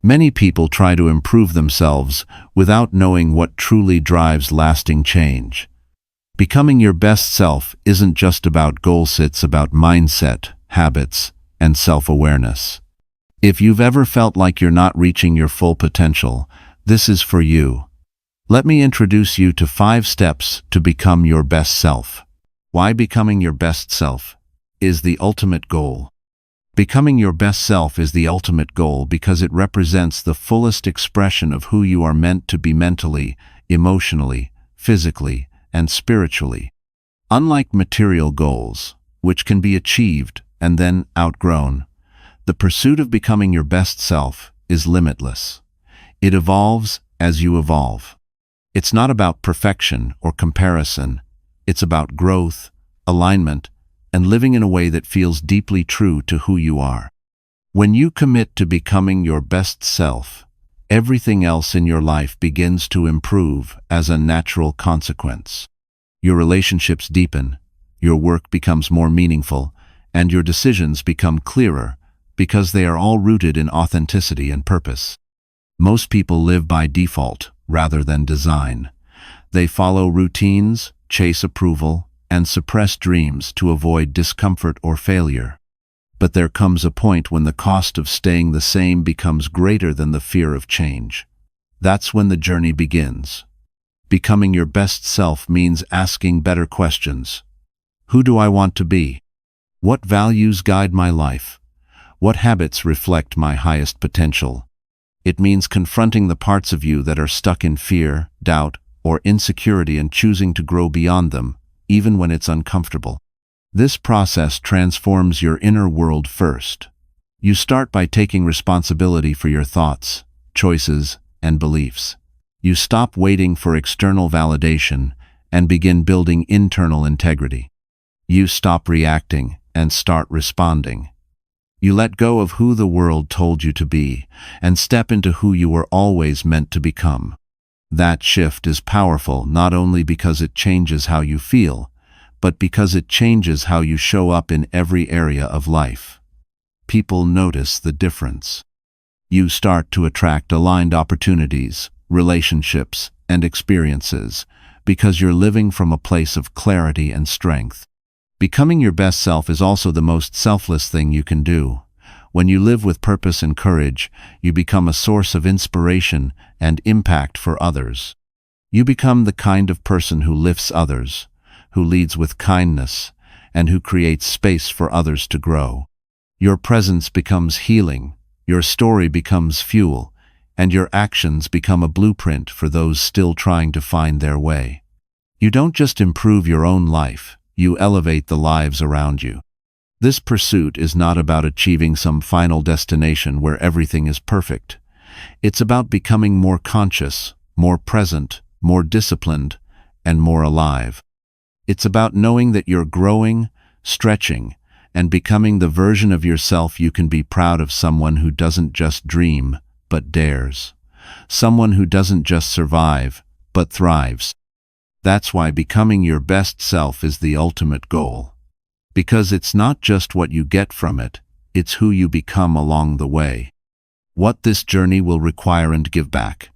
Many people try to improve themselves without knowing what truly drives lasting change. Becoming your best self isn't just about goals, it's about mindset, habits, and self-awareness. If you've ever felt like you're not reaching your full potential, this is for you. Let me introduce you to 5 steps to become your best self. Why becoming your best self is the ultimate goal. Becoming your best self is the ultimate goal because it represents the fullest expression of who you are meant to be mentally, emotionally, physically, and spiritually. Unlike material goals, which can be achieved and then outgrown, the pursuit of becoming your best self is limitless. It evolves as you evolve. It's not about perfection or comparison. It's about growth, alignment, and living in a way that feels deeply true to who you are. When you commit to becoming your best self, everything else in your life begins to improve as a natural consequence. Your relationships deepen, your work becomes more meaningful, and your decisions become clearer because they are all rooted in authenticity and purpose. Most people live by default rather than design. They follow routines, chase approval, and suppress dreams to avoid discomfort or failure. But there comes a point when the cost of staying the same becomes greater than the fear of change. That's when the journey begins. Becoming your best self means asking better questions. Who do I want to be? What values guide my life? What habits reflect my highest potential? It means confronting the parts of you that are stuck in fear, doubt, or insecurity and choosing to grow beyond them, even when it's uncomfortable. This process transforms your inner world first. You start by taking responsibility for your thoughts, choices, and beliefs. You stop waiting for external validation and begin building internal integrity. You stop reacting and start responding. You let go of who the world told you to be and step into who you were always meant to become. That shift is powerful not only because it changes how you feel, but because it changes how you show up in every area of life. People notice the difference. You start to attract aligned opportunities, relationships, and experiences because you're living from a place of clarity and strength. Becoming your best self is also the most selfless thing you can do. When you live with purpose and courage, you become a source of inspiration and impact for others. You become the kind of person who lifts others, who leads with kindness, and who creates space for others to grow. Your presence becomes healing, your story becomes fuel, and your actions become a blueprint for those still trying to find their way. You don't just improve your own life, you elevate the lives around you. This pursuit is not about achieving some final destination where everything is perfect. It's about becoming more conscious, more present, more disciplined, and more alive. It's about knowing that you're growing, stretching, and becoming the version of yourself you can be proud of, someone who doesn't just dream, but dares. Someone who doesn't just survive, but thrives. That's why becoming your best self is the ultimate goal. Because it's not just what you get from it, it's who you become along the way. What this journey will require and give back.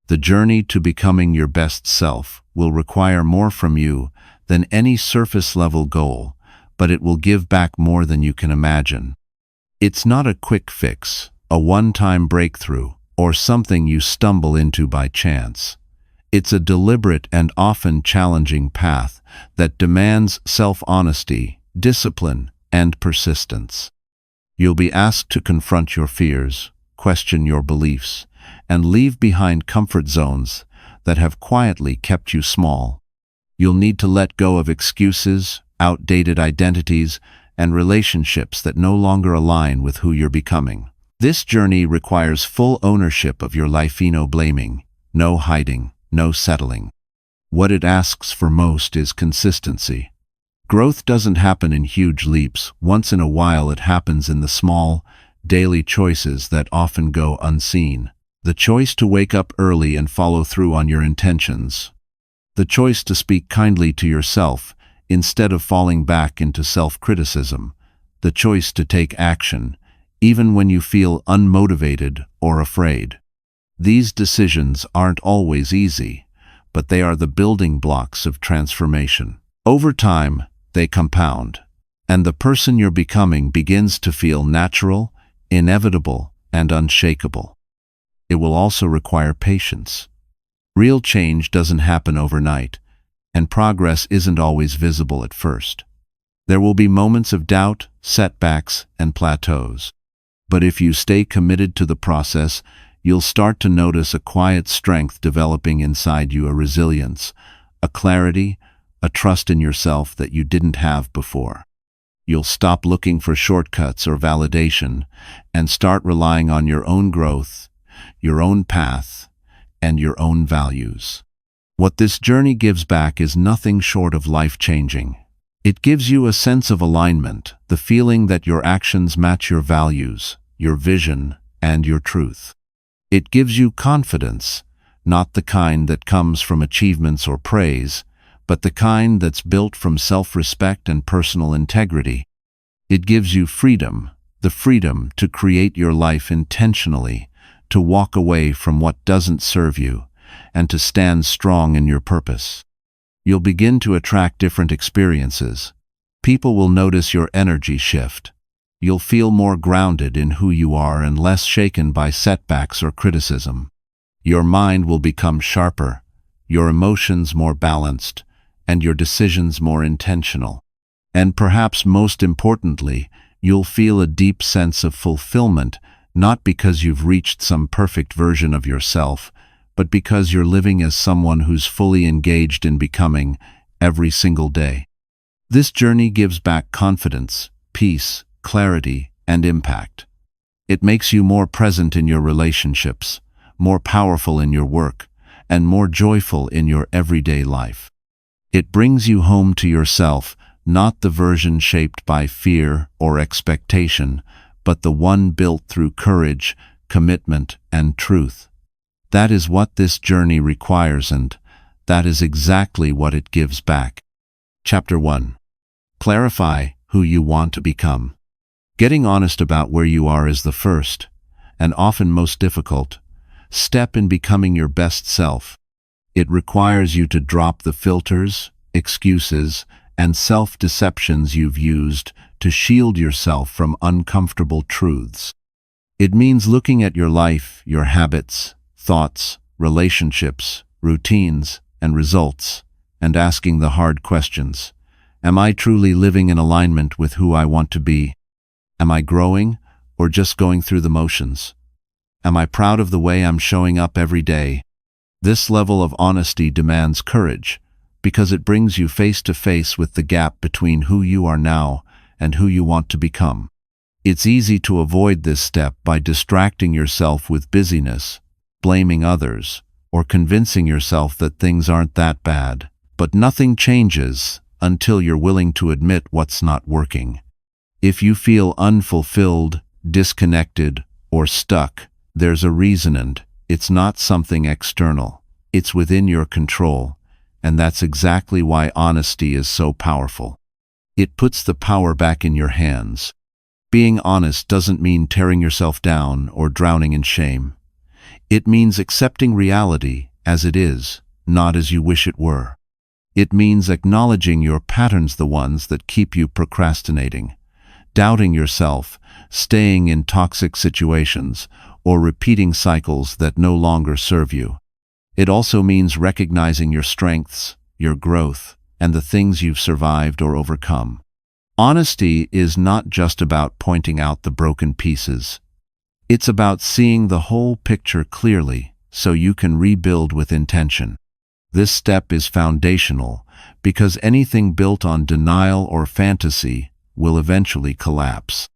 The journey to becoming your best self will require more from you than any surface-level goal, but it will give back more than you can imagine. It's not a quick fix, a one-time breakthrough, or something you stumble into by chance. It's a deliberate and often challenging path that demands self-honesty, discipline, and persistence. You'll be asked to confront your fears, question your beliefs, and leave behind comfort zones that have quietly kept you small. You'll need to let go of excuses, outdated identities, and relationships that no longer align with who you're becoming. This journey requires full ownership of your life, no blaming, no hiding, no settling. What it asks for most is consistency. Growth doesn't happen in huge leaps. Once in a while it happens in the small, daily choices that often go unseen. The choice to wake up early and follow through on your intentions. The choice to speak kindly to yourself instead of falling back into self-criticism. The choice to take action, even when you feel unmotivated or afraid. These decisions aren't always easy, but they are the building blocks of transformation. Over time, they compound, and the person you're becoming begins to feel natural, inevitable, and unshakable. It will also require patience. Real change doesn't happen overnight, and progress isn't always visible at first. There will be moments of doubt, setbacks, and plateaus. But if you stay committed to the process, you'll start to notice a quiet strength developing inside you, a resilience, a clarity, a trust in yourself that you didn't have before. You'll stop looking for shortcuts or validation and start relying on your own growth, your own path, and your own values. What this journey gives back is nothing short of life-changing. It gives you a sense of alignment, the feeling that your actions match your values, your vision, and your truth. It gives you confidence, not the kind that comes from achievements or praise, but the kind that's built from self-respect and personal integrity. It gives you freedom, the freedom to create your life intentionally, to walk away from what doesn't serve you, and to stand strong in your purpose. You'll begin to attract different experiences. People will notice your energy shift. You'll feel more grounded in who you are and less shaken by setbacks or criticism. Your mind will become sharper, your emotions more balanced, and your decisions more intentional. And perhaps most importantly, you'll feel a deep sense of fulfillment, not because you've reached some perfect version of yourself, but because you're living as someone who's fully engaged in becoming every single day. This journey gives back confidence, peace, clarity, and impact. It makes you more present in your relationships, more powerful in your work, and more joyful in your everyday life. It brings you home to yourself, not the version shaped by fear or expectation, but the one built through courage, commitment, and truth. That is what this journey requires, and that is exactly what it gives back. Chapter 1. Clarify who you want to become. Getting honest about where you are is the first, and often most difficult, step in becoming your best self. It requires you to drop the filters, excuses, and self-deceptions you've used to shield yourself from uncomfortable truths. It means looking at your life, your habits, thoughts, relationships, routines, and results, and asking the hard questions. Am I truly living in alignment with who I want to be? Am I growing, or just going through the motions? Am I proud of the way I'm showing up every day? This level of honesty demands courage, because it brings you face to face with the gap between who you are now and who you want to become. It's easy to avoid this step by distracting yourself with busyness, blaming others, or convincing yourself that things aren't that bad. But nothing changes until you're willing to admit what's not working. If you feel unfulfilled, disconnected, or stuck, there's a reason, and it's not something external. It's within your control, and that's exactly why honesty is so powerful. It puts the power back in your hands. Being honest doesn't mean tearing yourself down or drowning in shame. It means accepting reality as it is, not as you wish it were. It means acknowledging your patterns, the ones that keep you procrastinating, doubting yourself, staying in toxic situations, or repeating cycles that no longer serve you. It also means recognizing your strengths, your growth, and the things you've survived or overcome. Honesty is not just about pointing out the broken pieces. It's about seeing the whole picture clearly so you can rebuild with intention. This step is foundational because anything built on denial or fantasy will eventually collapse.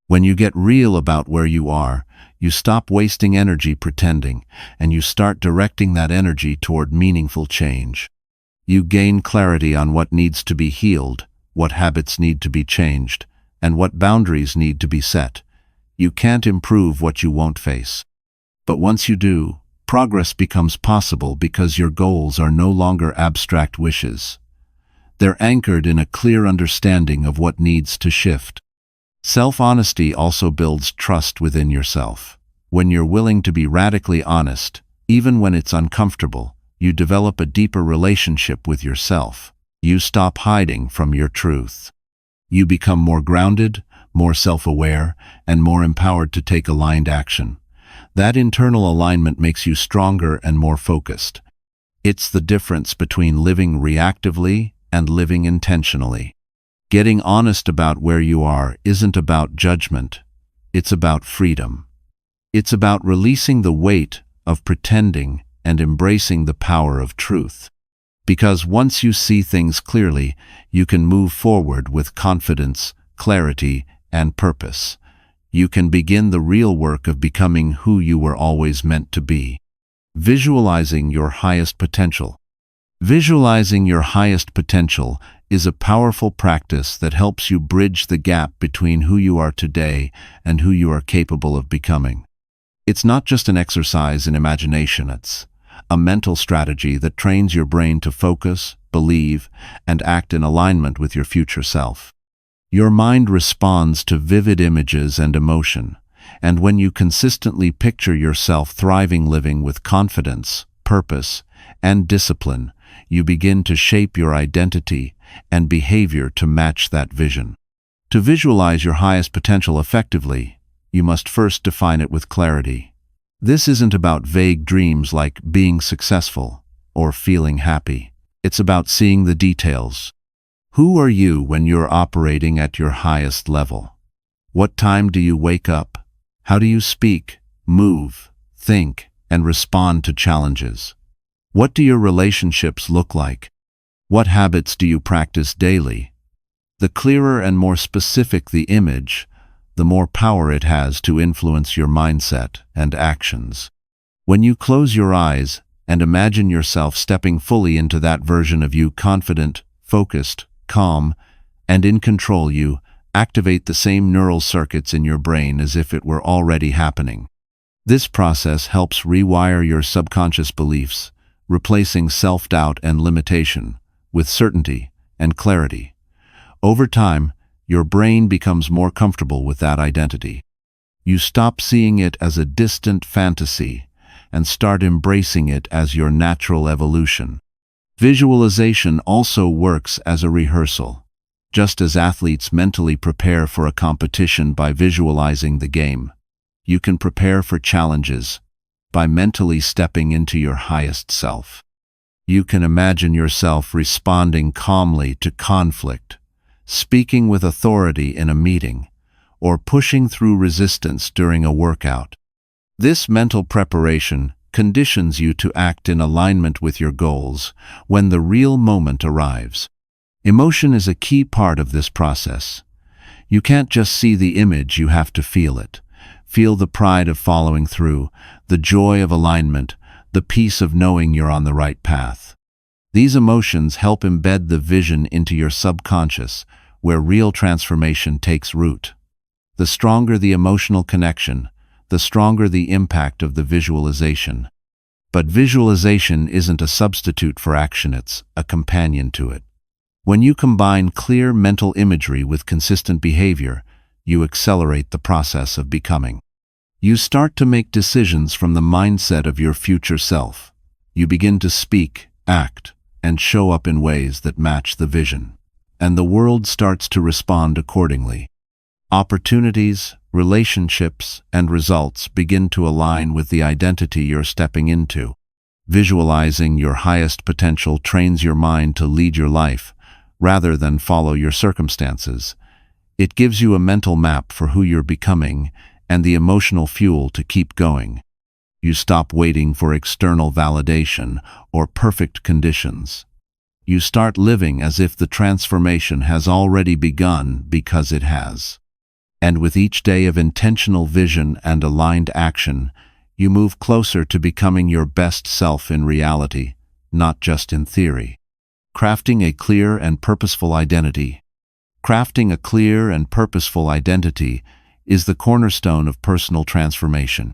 When you get real about where you are, you stop wasting energy pretending, and you start directing that energy toward meaningful change. You gain clarity on what needs to be healed, what habits need to be changed, and what boundaries need to be set. You can't improve what you won't face. But once you do, progress becomes possible because your goals are no longer abstract wishes. They're anchored in a clear understanding of what needs to shift. Self-honesty also builds trust within yourself. When you're willing to be radically honest, even when it's uncomfortable, you develop a deeper relationship with yourself. You stop hiding from your truth. You become more grounded, more self-aware, and more empowered to take aligned action. That internal alignment makes you stronger and more focused. It's the difference between living reactively and living intentionally. Getting honest about where you are isn't about judgment. It's about freedom. It's about releasing the weight of pretending and embracing the power of truth. Because once you see things clearly, you can move forward with confidence, clarity, and purpose. You can begin the real work of becoming who you were always meant to be. Visualizing your highest potential. Visualizing your highest potential is a powerful practice that helps you bridge the gap between who you are today and who you are capable of becoming. It's not just an exercise in imagination, it's a mental strategy that trains your brain to focus, believe, and act in alignment with your future self. Your mind responds to vivid images and emotion, and when you consistently picture yourself thriving, living with confidence, purpose, and discipline, you begin to shape your identity and behavior to match that vision. To visualize your highest potential effectively, you must first define it with clarity. This isn't about vague dreams like being successful or feeling happy. It's about seeing the details. Who are you when you're operating at your highest level? What time do you wake up? How do you speak, move, think, and respond to challenges? What do your relationships look like? What habits do you practice daily? The clearer and more specific the image, the more power it has to influence your mindset and actions. When you close your eyes and imagine yourself stepping fully into that version of you, confident, focused, calm, and in control, you activate the same neural circuits in your brain as if it were already happening. This process helps rewire your subconscious beliefs, replacing self-doubt and limitation with certainty and clarity. Over time, your brain becomes more comfortable with that identity. You stop seeing it as a distant fantasy and start embracing it as your natural evolution. Visualization also works as a rehearsal. Just as athletes mentally prepare for a competition by visualizing the game, you can prepare for challenges by mentally stepping into your highest self. You can imagine yourself responding calmly to conflict, speaking with authority in a meeting, or pushing through resistance during a workout. This mental preparation conditions you to act in alignment with your goals when the real moment arrives. Emotion is a key part of this process. You can't just see the image, you have to feel it. Feel the pride of following through, the joy of alignment, the peace of knowing you're on the right path. These emotions help embed the vision into your subconscious, where real transformation takes root. The stronger the emotional connection, the stronger the impact of the visualization. But visualization isn't a substitute for action, it's a companion to it. When you combine clear mental imagery with consistent behavior, you accelerate the process of becoming. You start to make decisions from the mindset of your future self. You begin to speak, act, and show up in ways that match the vision. And the world starts to respond accordingly. Opportunities, relationships, and results begin to align with the identity you're stepping into. Visualizing your highest potential trains your mind to lead your life, rather than follow your circumstances. It gives you a mental map for who you're becoming and the emotional fuel to keep going. You stop waiting for external validation or perfect conditions. You start living as if the transformation has already begun because it has. And with each day of intentional vision and aligned action, you move closer to becoming your best self in reality, not just in theory. Crafting a clear and purposeful identity. Crafting a clear and purposeful identity is the cornerstone of personal transformation.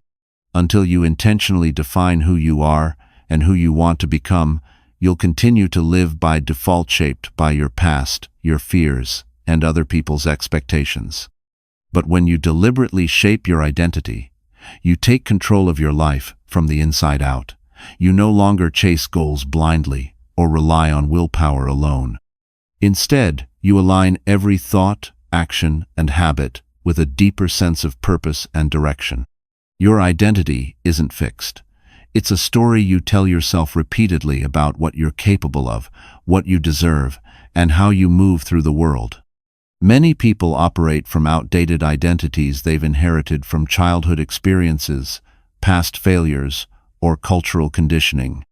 Until you intentionally define who you are and who you want to become, you'll continue to live by default, shaped by your past, your fears, and other people's expectations. But when you deliberately shape your identity, you take control of your life from the inside out. You no longer chase goals blindly or rely on willpower alone. Instead, you align every thought, action, and habit with a deeper sense of purpose and direction. Your identity isn't fixed. It's a story you tell yourself repeatedly about what you're capable of, what you deserve, and how you move through the world. Many people operate from outdated identities they've inherited from childhood experiences, past failures, or cultural conditioning.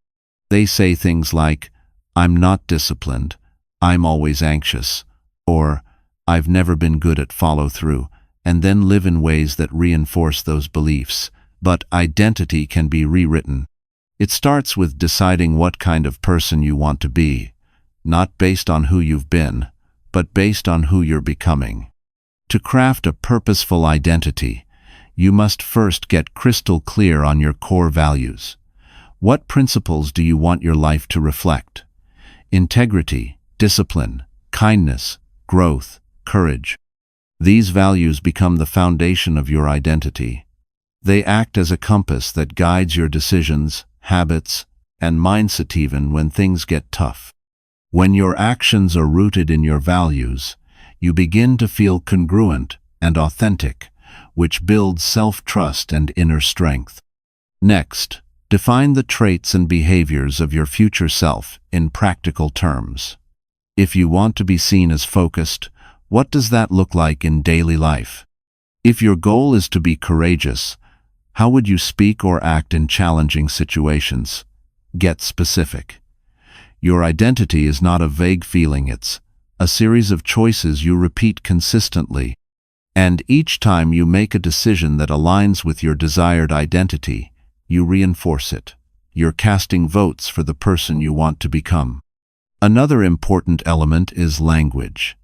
They say things like, "I'm not disciplined," "I'm always anxious," or "I've never been good at follow-through," and then live in ways that reinforce those beliefs. But identity can be rewritten. It starts with deciding what kind of person you want to be, not based on who you've been, but based on who you're becoming. To craft a purposeful identity, you must first get crystal clear on your core values. What principles do you want your life to reflect? Integrity, discipline, kindness, growth, courage. These values become the foundation of your identity. They act as a compass that guides your decisions, habits, and mindset even when things get tough. When your actions are rooted in your values, you begin to feel congruent and authentic, which builds self-trust and inner strength. Next, define the traits and behaviors of your future self in practical terms. If you want to be seen as focused, what does that look like in daily life? If your goal is to be courageous, how would you speak or act in challenging situations? Get specific. Your identity is not a vague feeling, it's a series of choices you repeat consistently. And each time you make a decision that aligns with your desired identity, you reinforce it. You're casting votes for the person you want to become. Another important element is language.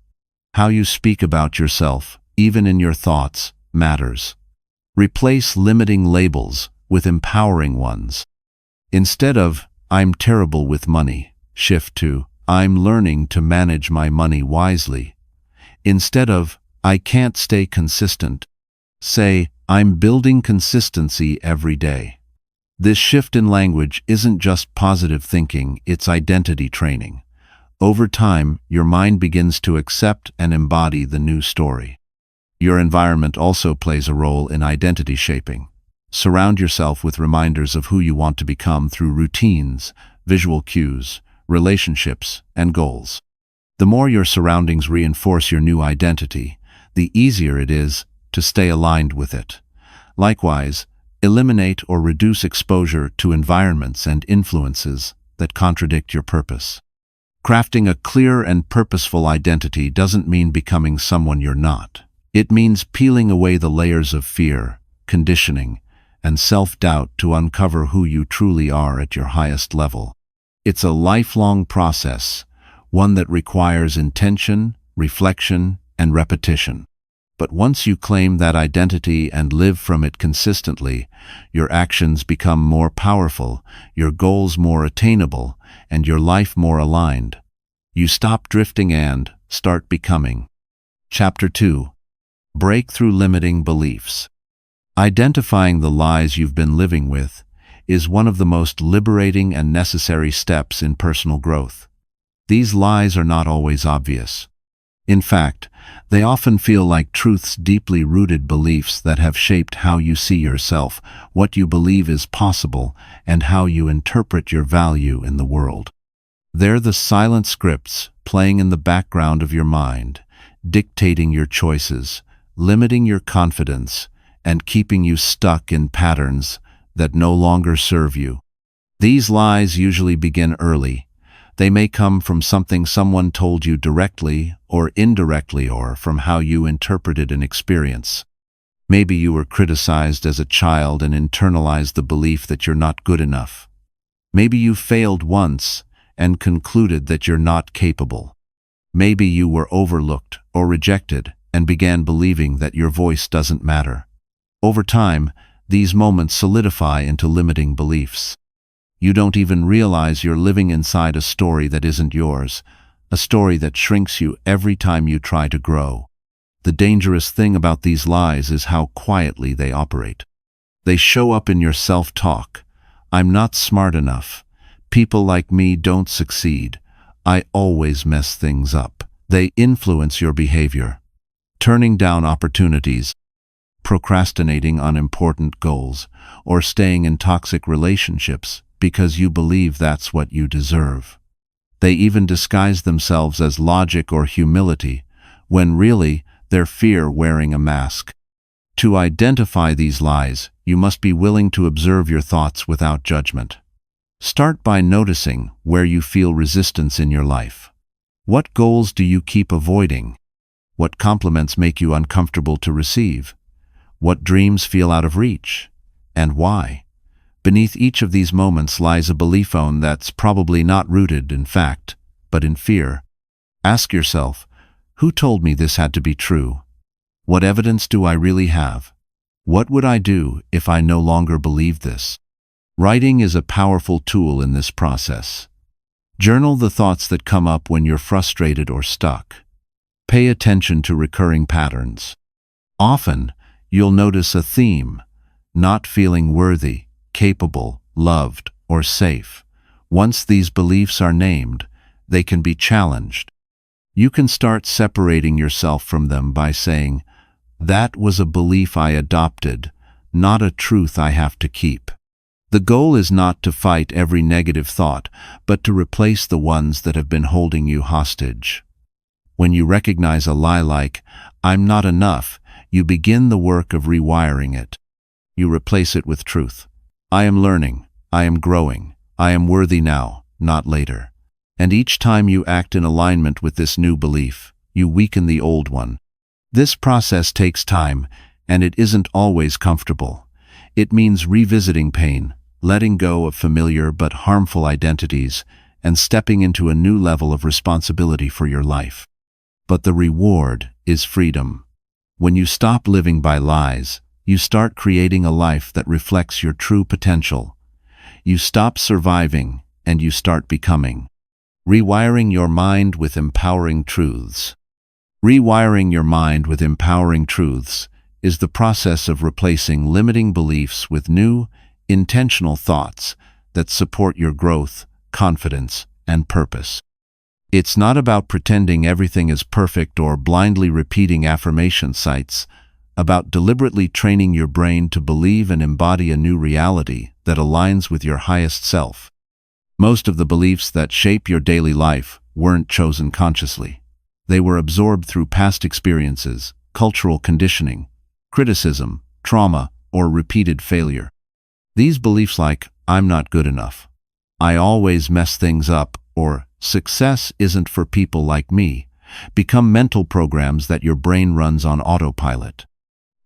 How you speak about yourself, even in your thoughts, matters. Replace limiting labels with empowering ones. Instead of, "I'm terrible with money," shift to, "I'm learning to manage my money wisely." Instead of, "I can't stay consistent," say, "I'm building consistency every day." This shift in language isn't just positive thinking, it's identity training. Over time, your mind begins to accept and embody the new story. Your environment also plays a role in identity shaping. Surround yourself with reminders of who you want to become through routines, visual cues, relationships, and goals. The more your surroundings reinforce your new identity, the easier it is to stay aligned with it. Likewise, eliminate or reduce exposure to environments and influences that contradict your purpose. Crafting a clear and purposeful identity doesn't mean becoming someone you're not. It means peeling away the layers of fear, conditioning, and self-doubt to uncover who you truly are at your highest level. It's a lifelong process, one that requires intention, reflection, and repetition. But once you claim that identity and live from it consistently, your actions become more powerful, your goals more attainable, and your life more aligned. You stop drifting and start becoming. Chapter 2. Break through limiting beliefs. Identifying the lies you've been living with is one of the most liberating and necessary steps in personal growth. These lies are not always obvious. In fact, they often feel like truths, deeply rooted beliefs that have shaped how you see yourself, what you believe is possible, and how you interpret your value in the world. They're the silent scripts playing in the background of your mind, dictating your choices, limiting your confidence, and keeping you stuck in patterns that no longer serve you. These lies usually begin early. They may come from something someone told you directly or indirectly, or from how you interpreted an experience. Maybe you were criticized as a child and internalized the belief that you're not good enough. Maybe you failed once and concluded that you're not capable. Maybe you were overlooked or rejected and began believing that your voice doesn't matter. Over time, these moments solidify into limiting beliefs. You don't even realize you're living inside a story that isn't yours, a story that shrinks you every time you try to grow. The dangerous thing about these lies is how quietly they operate. They show up in your self-talk. I'm not smart enough. People like me don't succeed. I always mess things up. They influence your behavior. Turning down opportunities, procrastinating on important goals, or staying in toxic relationships because you believe that's what you deserve. They even disguise themselves as logic or humility, when really they're fear wearing a mask. To identify these lies, you must be willing to observe your thoughts without judgment. Start by noticing where you feel resistance in your life. What goals do you keep avoiding? What compliments make you uncomfortable to receive? What dreams feel out of reach? And why? Beneath each of these moments lies a belief that's probably not rooted in fact, but in fear. Ask yourself, who told me this had to be true? What evidence do I really have? What would I do if I no longer believed this? Writing is a powerful tool in this process. Journal the thoughts that come up when you're frustrated or stuck. Pay attention to recurring patterns. Often, you'll notice a theme: not feeling worthy, capable, loved, or safe. Once these beliefs are named, they can be challenged. You can start separating yourself from them by saying, "That was a belief I adopted, not a truth I have to keep." The goal is not to fight every negative thought, but to replace the ones that have been holding you hostage. When you recognize a lie like, "I'm not enough," you begin the work of rewiring it. You replace it with truth. I am learning, I am growing, I am worthy now, not later. And each time you act in alignment with this new belief, you weaken the old one. This process takes time, and it isn't always comfortable. It means revisiting pain, letting go of familiar but harmful identities, and stepping into a new level of responsibility for your life. But the reward is freedom. When you stop living by lies, you start creating a life that reflects your true potential. You stop surviving, and you start becoming. Rewiring your mind with empowering truths. Rewiring your mind with empowering truths is the process of replacing limiting beliefs with new, intentional thoughts that support your growth, confidence, and purpose. It's not about pretending everything is perfect or blindly repeating affirmation sites, about deliberately training your brain to believe and embody a new reality that aligns with your highest self. Most of the beliefs that shape your daily life weren't chosen consciously. They were absorbed through past experiences, cultural conditioning, criticism, trauma, or repeated failure. These beliefs like, "I'm not good enough," "I always mess things up," or "success isn't for people like me," become mental programs that your brain runs on autopilot.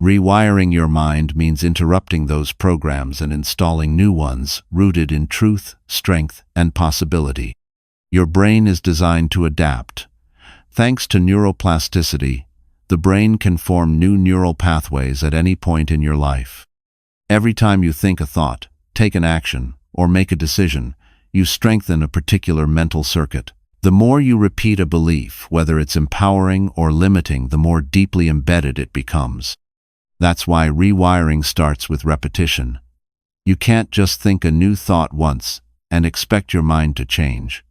Rewiring your mind means interrupting those programs and installing new ones rooted in truth, strength, and possibility. Your brain is designed to adapt. Thanks to neuroplasticity, the brain can form new neural pathways at any point in your life. Every time you think a thought, take an action, or make a decision, you strengthen a particular mental circuit. The more you repeat a belief, whether it's empowering or limiting, the more deeply embedded it becomes. That's why rewiring starts with repetition. You can't just think a new thought once and expect your mind to change.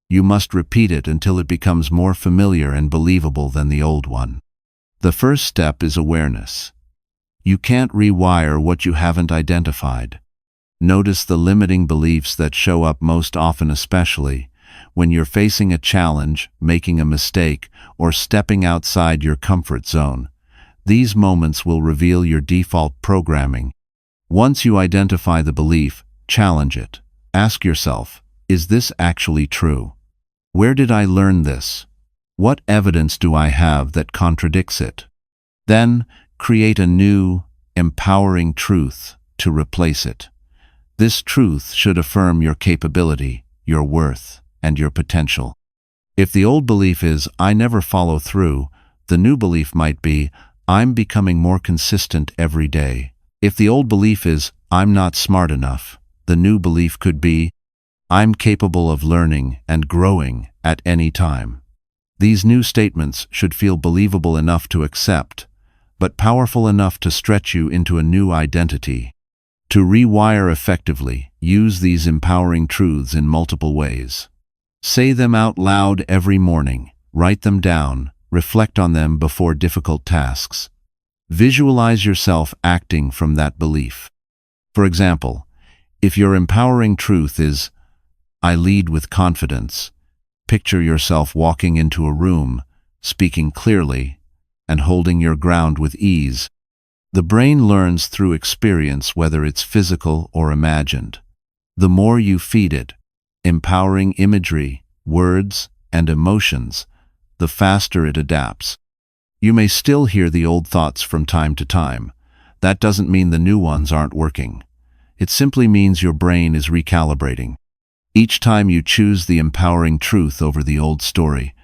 You must repeat it until it becomes more familiar and believable than the old one. The first step is awareness. You can't rewire what you haven't identified. Notice the limiting beliefs that show up most often, especially when you're facing a challenge, making a mistake, or stepping outside your comfort zone. These moments will reveal your default programming. Once you identify the belief, challenge it. Ask yourself, is this actually true? Where did I learn this? What evidence do I have that contradicts it? Then, create a new, empowering truth to replace it. This truth should affirm your capability, your worth, and your potential. If the old belief is, "I never follow through," the new belief might be, "I'm becoming more consistent every day." If the old belief is, "I'm not smart enough," the new belief could be, "I'm capable of learning and growing at any time." These new statements should feel believable enough to accept, but powerful enough to stretch you into a new identity. To rewire effectively, use these empowering truths in multiple ways. Say them out loud every morning, write them down, reflect on them before difficult tasks. Visualize yourself acting from that belief. For example, if your empowering truth is, "I lead with confidence," picture yourself walking into a room, speaking clearly, and holding your ground with ease. The brain learns through experience, whether it's physical or imagined. The more you feed it empowering imagery, words, and emotions, the faster it adapts. You may still hear the old thoughts from time to time. That doesn't mean the new ones aren't working. It simply means your brain is recalibrating. Each time you choose the empowering truth over the old story,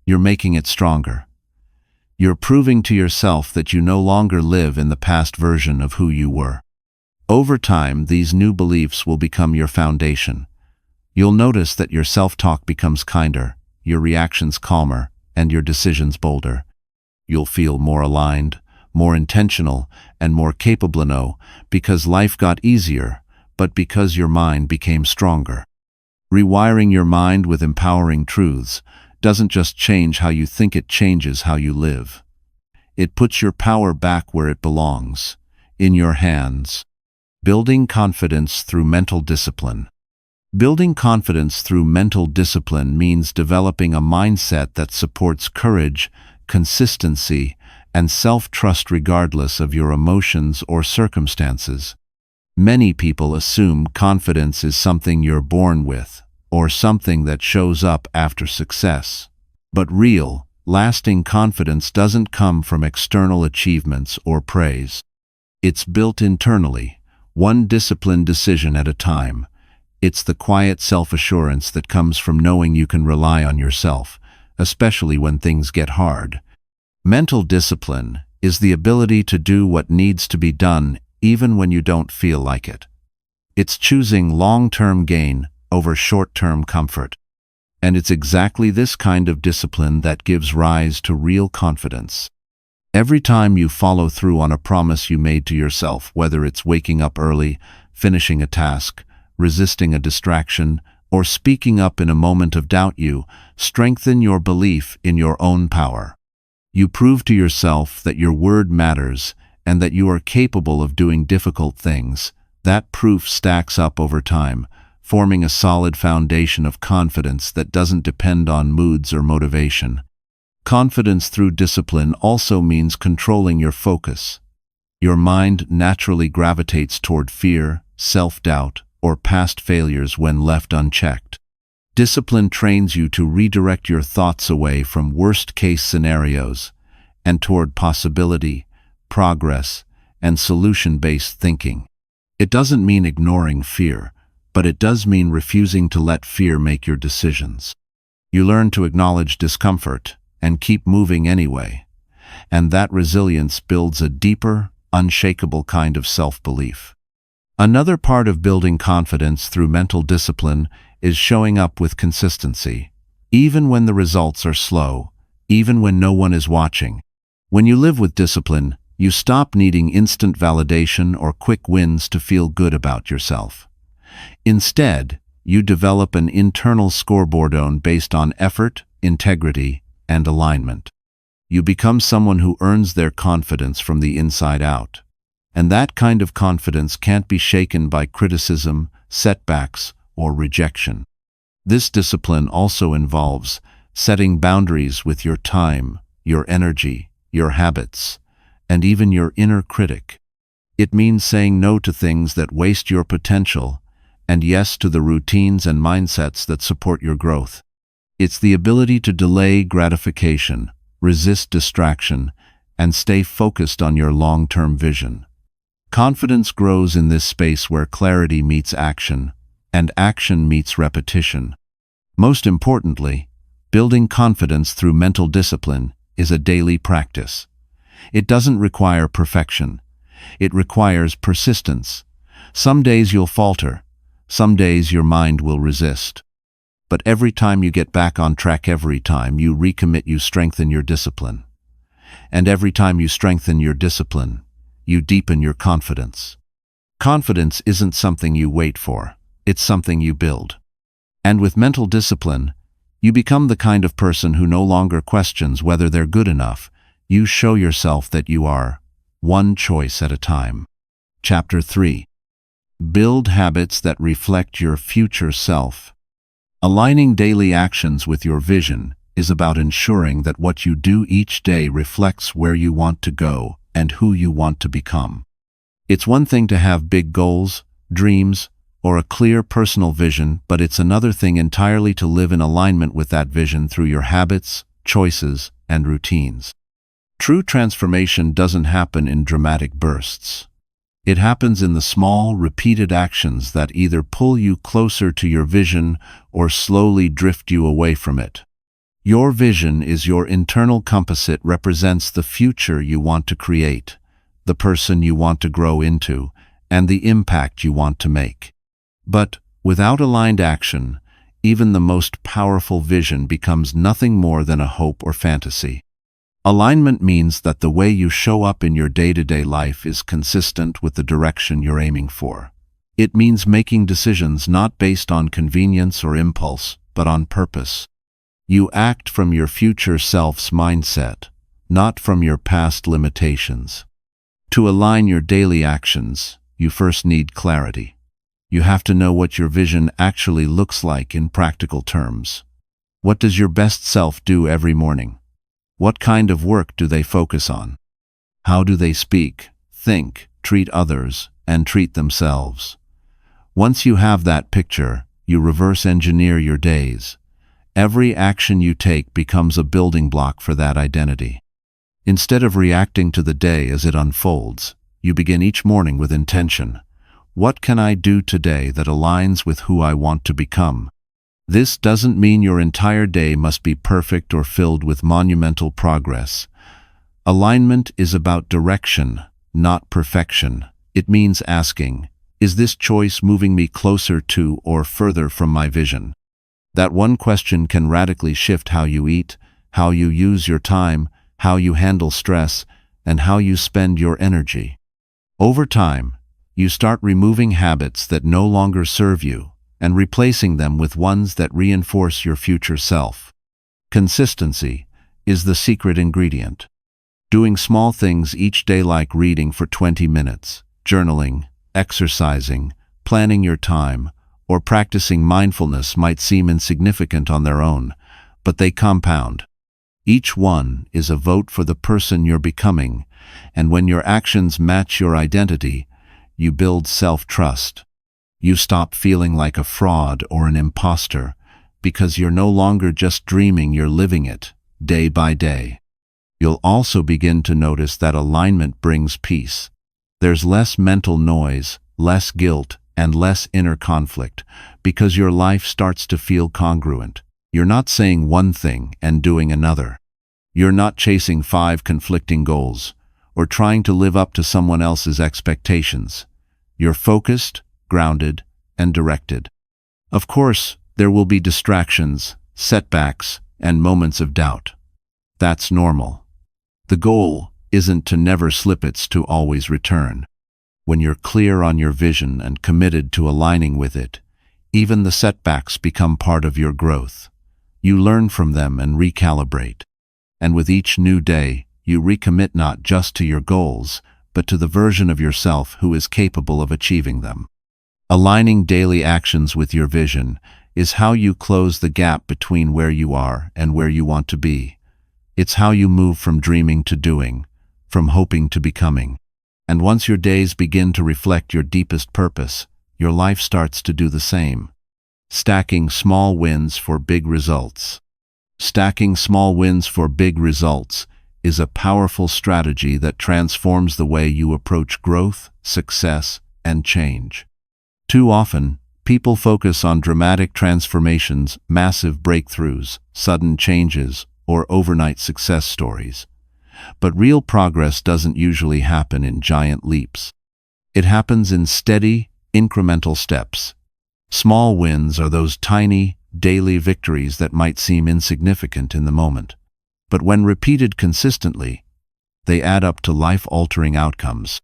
you're making it stronger. You're proving to yourself that you no longer live in the past version of who you were. Over time, these new beliefs will become your foundation. You'll notice that your self-talk becomes kinder, your reactions calmer, and your decisions bolder. You'll feel more aligned, more intentional, and more capable now, because life got easier, but because your mind became stronger. Rewiring your mind with empowering truths doesn't just change how you think, it changes how you live. It puts your power back where it belongs, in your hands. Building confidence through mental discipline. Building confidence through mental discipline means developing a mindset that supports courage, consistency, and self-trust regardless of your emotions or circumstances. Many people assume confidence is something you're born with, or something that shows up after success. But real, lasting confidence doesn't come from external achievements or praise. It's built internally, one disciplined decision at a time. It's the quiet self-assurance that comes from knowing you can rely on yourself, especially when things get hard. Mental discipline is the ability to do what needs to be done even when you don't feel like it. It's choosing long-term gain over short-term comfort. And it's exactly this kind of discipline that gives rise to real confidence. Every time you follow through on a promise you made to yourself, whether it's waking up early, finishing a task, resisting a distraction, or speaking up in a moment of doubt, you strengthen your belief in your own power. You prove to yourself that your word matters and that you are capable of doing difficult things. That proof stacks up over time, forming a solid foundation of confidence that doesn't depend on moods or motivation. Confidence through discipline also means controlling your focus. Your mind naturally gravitates toward fear, self-doubt, or past failures when left unchecked. Discipline trains you to redirect your thoughts away from worst-case scenarios and toward possibility, progress, and solution-based thinking. It doesn't mean ignoring fear, but it does mean refusing to let fear make your decisions. You learn to acknowledge discomfort and keep moving anyway, and that resilience builds a deeper, unshakable kind of self-belief. Another part of building confidence through mental discipline is showing up with consistency, even when the results are slow, even when no one is watching. When you live with discipline, you stop needing instant validation or quick wins to feel good about yourself. Instead, you develop an internal scoreboard based on effort, integrity, and alignment. You become someone who earns their confidence from the inside out. And that kind of confidence can't be shaken by criticism, setbacks, or rejection. This discipline also involves setting boundaries with your time, your energy, your habits, and even your inner critic. It means saying no to things that waste your potential and yes to the routines and mindsets that support your growth. It's the ability to delay gratification, resist distraction, and stay focused on your long-term vision. Confidence grows in this space where clarity meets action, and action meets repetition. Most importantly, building confidence through mental discipline is a daily practice. It doesn't require perfection. It requires persistence. Some days you'll falter. Some days your mind will resist. But every time you get back on track, every time you recommit, you strengthen your discipline. And every time you strengthen your discipline, you deepen your confidence. Confidence isn't something you wait for, it's something you build. And with mental discipline, you become the kind of person who no longer questions whether they're good enough. You show yourself that you are, one choice at a time. Chapter 3. Build habits that reflect your future self. Aligning daily actions with your vision is about ensuring that what you do each day reflects where you want to go and who you want to become. It's one thing to have big goals, dreams, or a clear personal vision, but it's another thing entirely to live in alignment with that vision through your habits, choices, and routines. True transformation doesn't happen in dramatic bursts. It happens in the small, repeated actions that either pull you closer to your vision or slowly drift you away from it. Your vision is your internal compass. It represents the future you want to create, the person you want to grow into, and the impact you want to make. But without aligned action, even the most powerful vision becomes nothing more than a hope or fantasy. Alignment means that the way you show up in your day-to-day life is consistent with the direction you're aiming for. It means making decisions not based on convenience or impulse, but on purpose. You act from your future self's mindset, not from your past limitations. To align your daily actions, you first need clarity. You have to know what your vision actually looks like in practical terms. What does your best self do every morning? What kind of work do they focus on? How do they speak, think, treat others, and treat themselves? Once you have that picture, you reverse engineer your days. Every action you take becomes a building block for that identity. Instead of reacting to the day as it unfolds, you begin each morning with intention. What can I do today that aligns with who I want to become? This doesn't mean your entire day must be perfect or filled with monumental progress. Alignment is about direction, not perfection. It means asking, is this choice moving me closer to or further from my vision? That one question can radically shift how you eat, how you use your time, how you handle stress, and how you spend your energy. Over time, you start removing habits that no longer serve you and replacing them with ones that reinforce your future self. Consistency is the secret ingredient. Doing small things each day like reading for 20 minutes, journaling, exercising, planning your time, or practicing mindfulness might seem insignificant on their own, but they compound. Each one is a vote for the person you're becoming, and when your actions match your identity, you build self-trust. You stop feeling like a fraud or an imposter, because you're no longer just dreaming, you're living it, day by day. You'll also begin to notice that alignment brings peace. There's less mental noise, less guilt, and less inner conflict, because your life starts to feel congruent. You're not saying one thing and doing another. You're not chasing 5 conflicting goals, or trying to live up to someone else's expectations. You're focused, grounded, and directed. Of course, there will be distractions, setbacks, and moments of doubt. That's normal. The goal isn't to never slip, it's to always return. When you're clear on your vision and committed to aligning with it, even the setbacks become part of your growth. You learn from them and recalibrate. And with each new day, you recommit not just to your goals, but to the version of yourself who is capable of achieving them. Aligning daily actions with your vision is how you close the gap between where you are and where you want to be. It's how you move from dreaming to doing, from hoping to becoming. And once your days begin to reflect your deepest purpose, your life starts to do the same. Stacking small wins for big results. Stacking small wins for big results is a powerful strategy that transforms the way you approach growth, success, and change. Too often, people focus on dramatic transformations, massive breakthroughs, sudden changes, or overnight success stories. But real progress doesn't usually happen in giant leaps. It happens in steady, incremental steps. Small wins are those tiny, daily victories that might seem insignificant in the moment. But when repeated consistently, they add up to life-altering outcomes.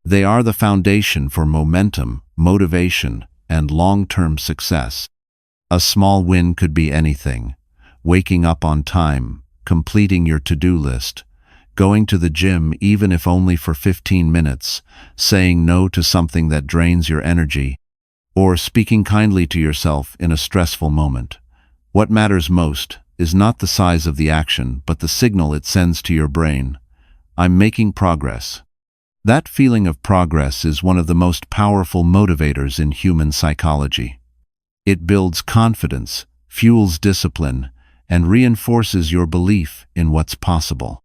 They are the foundation for momentum, motivation, and long-term success. A small win could be anything: waking up on time, completing your to-do list, going to the gym even if only for 15 minutes, saying no to something that drains your energy, or speaking kindly to yourself in a stressful moment. What matters most is not the size of the action, but the signal it sends to your brain. I'm making progress. That feeling of progress is one of the most powerful motivators in human psychology. It builds confidence, fuels discipline, and reinforces your belief in what's possible.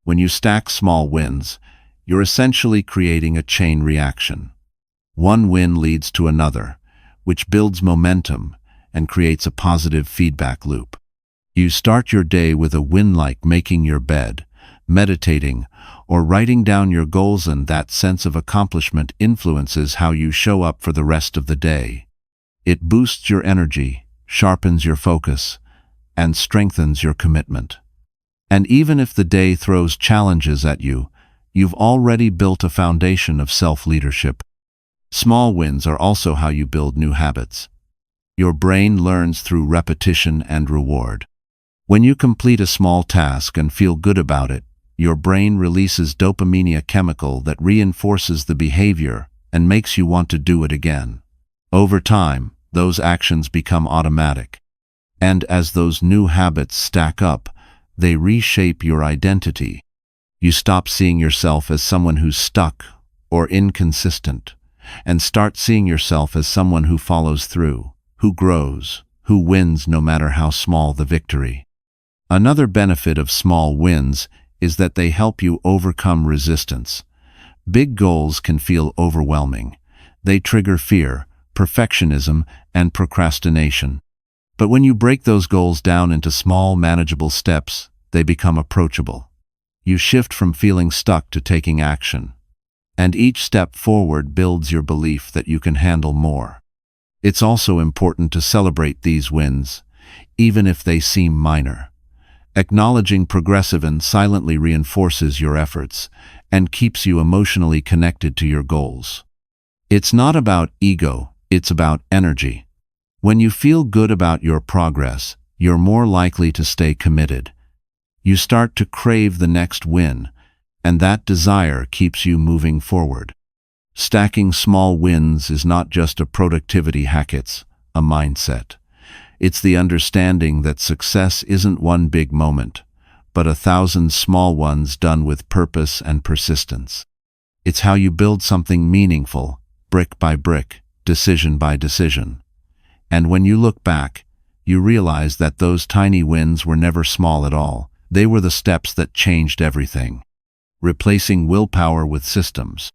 When you stack small wins, you're essentially creating a chain reaction. One win leads to another, which builds momentum and creates a positive feedback loop. You start your day with a win like making your bed, meditating, or writing down your goals, and that sense of accomplishment influences how you show up for the rest of the day. It boosts your energy, sharpens your focus, and strengthens your commitment. And even if the day throws challenges at you, you've already built a foundation of self-leadership. Small wins are also how you build new habits. Your brain learns through repetition and reward. When you complete a small task and feel good about it, your brain releases dopamine, a chemical that reinforces the behavior and makes you want to do it again. Over time, those actions become automatic. And as those new habits stack up, they reshape your identity. You stop seeing yourself as someone who's stuck or inconsistent, and start seeing yourself as someone who follows through, who grows, who wins no matter how small the victory. Another benefit of small wins is that they help you overcome resistance. Big goals can feel overwhelming. They trigger fear, perfectionism, and procrastination. But when you break those goals down into small, manageable steps, they become approachable. You shift from feeling stuck to taking action. And each step forward builds your belief that you can handle more. It's also important to celebrate these wins, even if they seem minor. Acknowledging progressive and silently reinforces your efforts and keeps you emotionally connected to your goals. It's not about ego, it's about energy. When you feel good about your progress, you're more likely to stay committed. You start to crave the next win, and that desire keeps you moving forward. Stacking small wins is not just a productivity hack, it's a mindset. It's the understanding that success isn't one big moment, but 1,000 small ones done with purpose and persistence. It's how you build something meaningful, brick by brick, decision by decision. And when you look back, you realize that those tiny wins were never small at all. They were the steps that changed everything. Replacing willpower with systems.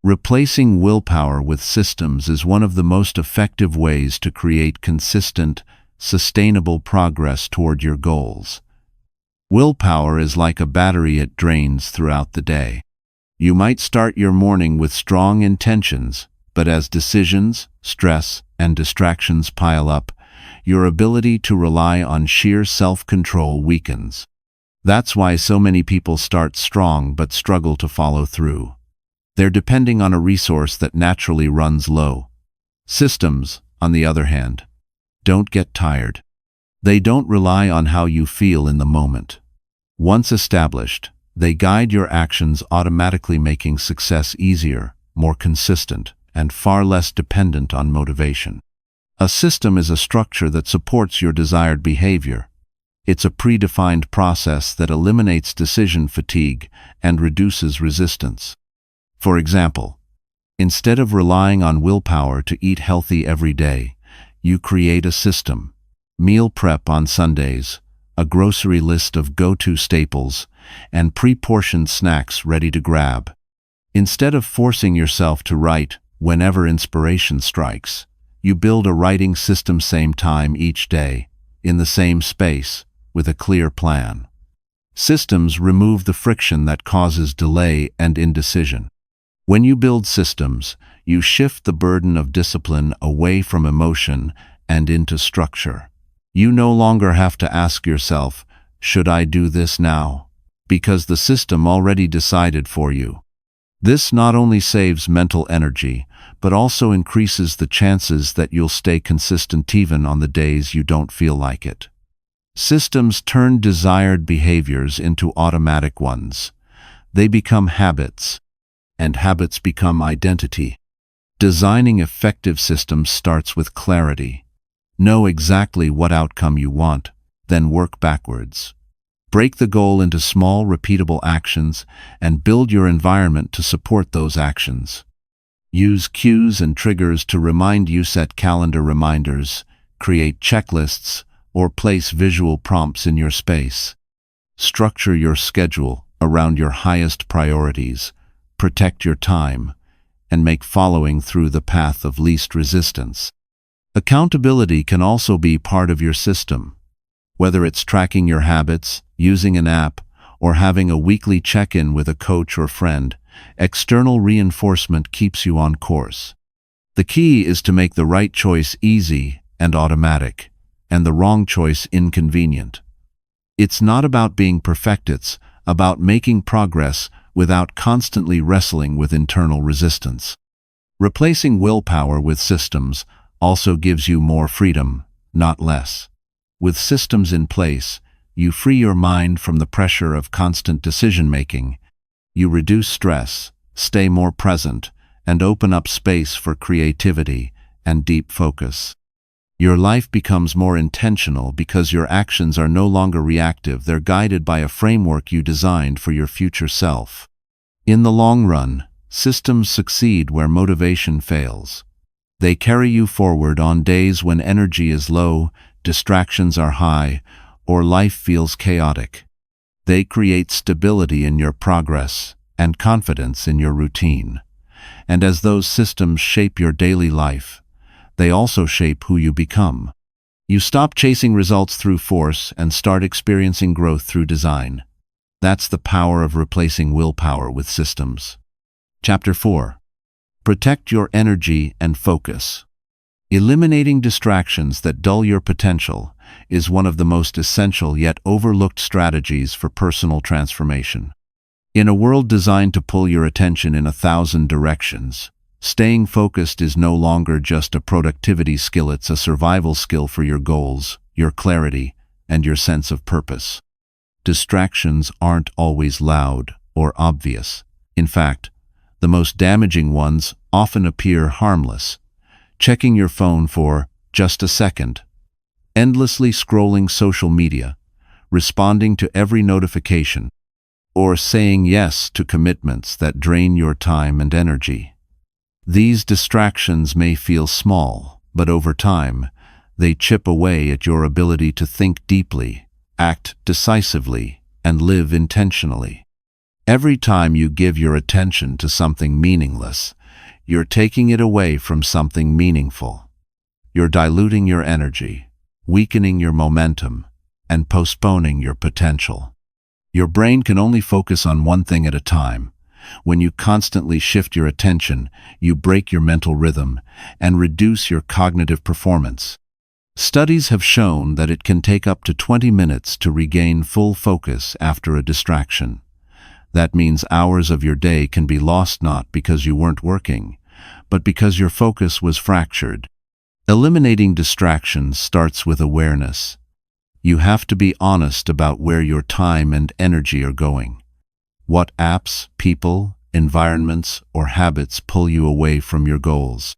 Replacing willpower with systems is one of the most effective ways to create consistent, sustainable progress toward your goals. Willpower is like a battery; it drains throughout the day. You might start your morning with strong intentions, but as decisions, stress, and distractions pile up, your ability to rely on sheer self-control weakens. That's why so many people start strong but struggle to follow through. They're depending on a resource that naturally runs low. Systems, on the other hand, don't get tired. They don't rely on how you feel in the moment. Once established, they guide your actions, automatically making success easier, more consistent, and far less dependent on motivation. A system is a structure that supports your desired behavior. It's a predefined process that eliminates decision fatigue and reduces resistance. For example, instead of relying on willpower to eat healthy every day, you create a system: meal prep on Sundays, a grocery list of go-to staples, and pre-portioned snacks ready to grab. Instead of forcing yourself to write whenever inspiration strikes, you build a writing system: same time each day, in the same space, with a clear plan. Systems remove the friction that causes delay and indecision. When you build systems, you shift the burden of discipline away from emotion and into structure. You no longer have to ask yourself, "Should I do this now?" because the system already decided for you. This not only saves mental energy, but also increases the chances that you'll stay consistent even on the days you don't feel like it. Systems turn desired behaviors into automatic ones. They become habits, and habits become identity. Designing effective systems starts with clarity. Know exactly what outcome you want, then work backwards. Break the goal into small, repeatable actions and build your environment to support those actions. Use cues and triggers to remind you, set calendar reminders, create checklists, or place visual prompts in your space. Structure your schedule around your highest priorities, protect your time, and make following through the path of least resistance. Accountability can also be part of your system. Whether it's tracking your habits, using an app, or having a weekly check-in with a coach or friend, external reinforcement keeps you on course. The key is to make the right choice easy and automatic, and the wrong choice inconvenient. It's not about being perfect, it's about making progress without constantly wrestling with internal resistance. Replacing willpower with systems also gives you more freedom, not less. With systems in place, you free your mind from the pressure of constant decision-making. You reduce stress, stay more present, and open up space for creativity and deep focus. Your life becomes more intentional because your actions are no longer reactive. They're guided by a framework you designed for your future self. In the long run, systems succeed where motivation fails. They carry you forward on days when energy is low, distractions are high, or life feels chaotic. They create stability in your progress and confidence in your routine. And as those systems shape your daily life, they also shape who you become. You stop chasing results through force and start experiencing growth through design. That's the power of replacing willpower with systems. Chapter 4. Protect your energy and focus. Eliminating distractions that dull your potential is one of the most essential yet overlooked strategies for personal transformation. In a world designed to pull your attention in 1,000 directions, staying focused is no longer just a productivity skill, it's a survival skill for your goals, your clarity, and your sense of purpose. Distractions aren't always loud or obvious. In fact, the most damaging ones often appear harmless. Checking your phone for just a second, endlessly scrolling social media, responding to every notification, or saying yes to commitments that drain your time and energy. These distractions may feel small, but over time, they chip away at your ability to think deeply, act decisively, and live intentionally. Every time you give your attention to something meaningless, you're taking it away from something meaningful. You're diluting your energy, weakening your momentum, and postponing your potential. Your brain can only focus on one thing at a time. When you constantly shift your attention, you break your mental rhythm and reduce your cognitive performance. Studies have shown that it can take up to 20 minutes to regain full focus after a distraction. That means hours of your day can be lost not because you weren't working, but because your focus was fractured. Eliminating distractions starts with awareness. You have to be honest about where your time and energy are going. What apps, people, environments, or habits pull you away from your goals?